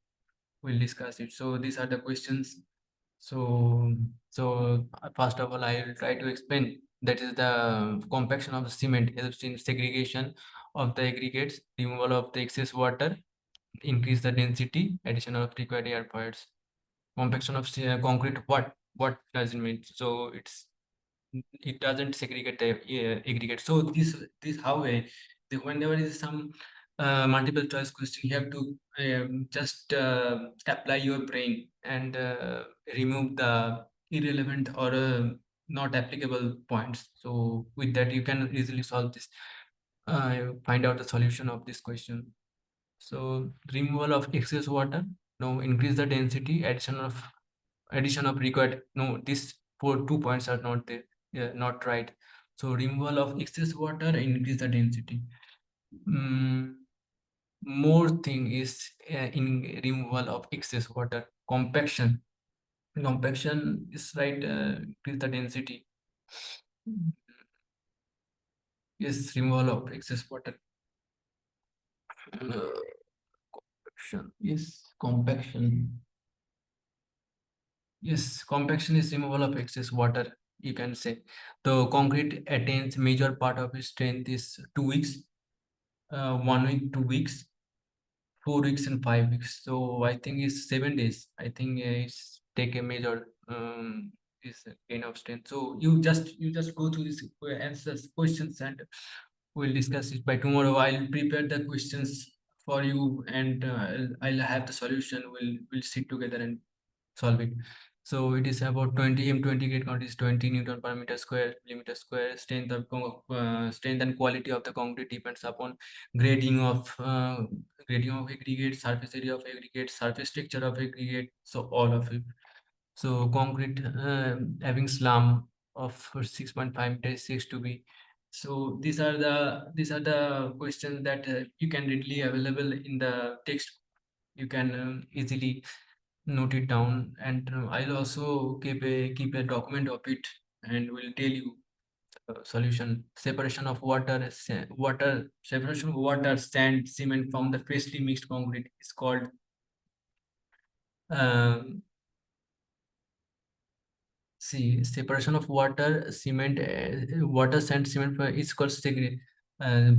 We'll discuss it. So these are the questions. So first of all, I will try to explain. That is the compaction of the cement helps in segregation of the aggregates, removal of the excess water, increase the density, addition of required air points. Compaction of concrete, what does it mean? So it doesn't segregate the aggregate. So this how whenever is some multiple choice question, you have to just apply your brain and remove the irrelevant or not applicable points. So with that you can easily solve this, find out the solution of this question. So removal of excess water, no, increase the density, addition of required, no, these 2 points are not there, yeah, not right. So removal of excess water, increase the density. More thing is in removal of excess water, compaction. Compaction is right, increase the density. Yes, removal of excess water. Compaction, yes, compaction. Yes, compaction is removal of excess water, you can say. The concrete attains major part of its strength is 2 weeks, 1 week, 2 weeks, 4 weeks, and 5 weeks. So I think it's 7 days. I think it's take a major is gain of strength. So you just go through these answers, questions, and we'll discuss it by tomorrow. I'll prepare the questions for you, and I'll have the solution. We'll sit together and solve it. So it is about 20 M20 gauge count is 20 Newton per meter square, millimeter square. Strength and quality of the concrete depends upon grading of aggregate, surface area of aggregate, surface structure of aggregate. So all of it. So concrete having slum of 6.5 meters 6 to be. So these are the questions that you can readily available in the text. You can easily note it down, and I'll also keep a document of it, and will tell you solution. Separation of separation of water, sand, cement from the freshly mixed concrete is called um, separation of water, sand, cement is called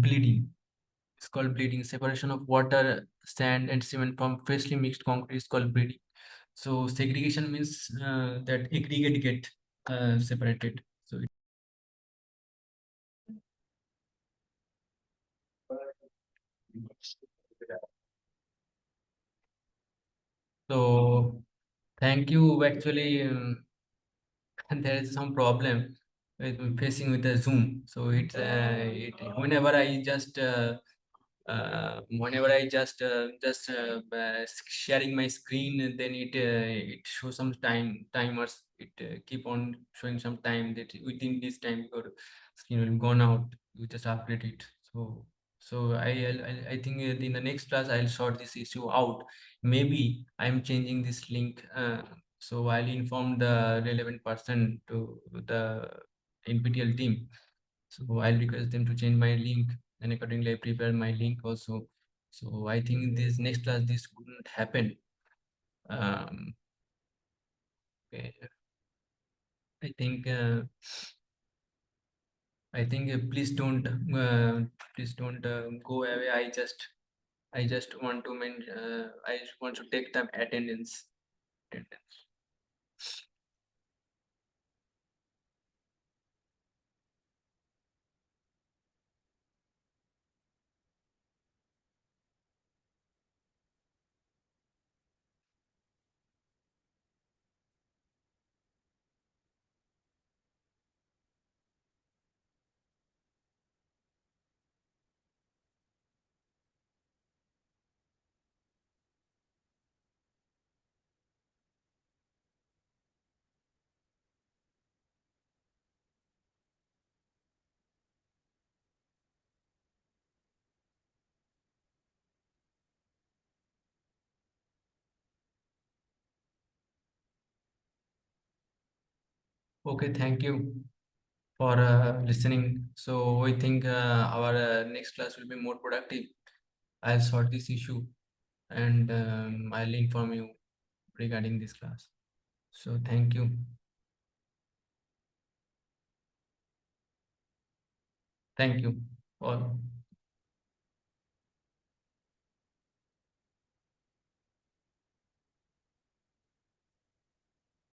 bleeding. It's called bleeding. Separation of water, sand, and cement from freshly mixed concrete is called bleeding. So segregation means that aggregate get separated. So thank you. Actually, there is some problem with facing with the Zoom. So whenever I just whenever I just sharing my screen, and then it shows some timers. It keep on showing some time that within this time your screen will gone out. You just update it. So I think in the next class I'll sort this issue out. Maybe I'm changing this link. So I'll inform the relevant person to the NPTEL team. So I'll request them to change my link, and accordingly I prepare my link also. So I think this next class this wouldn't happen. Okay. I think please don't go away. I just want to I just want to take the attendance. Okay, thank you for listening. So I think our next class will be more productive. I'll sort this issue, and I'll inform you regarding this class. So thank you. Thank you all.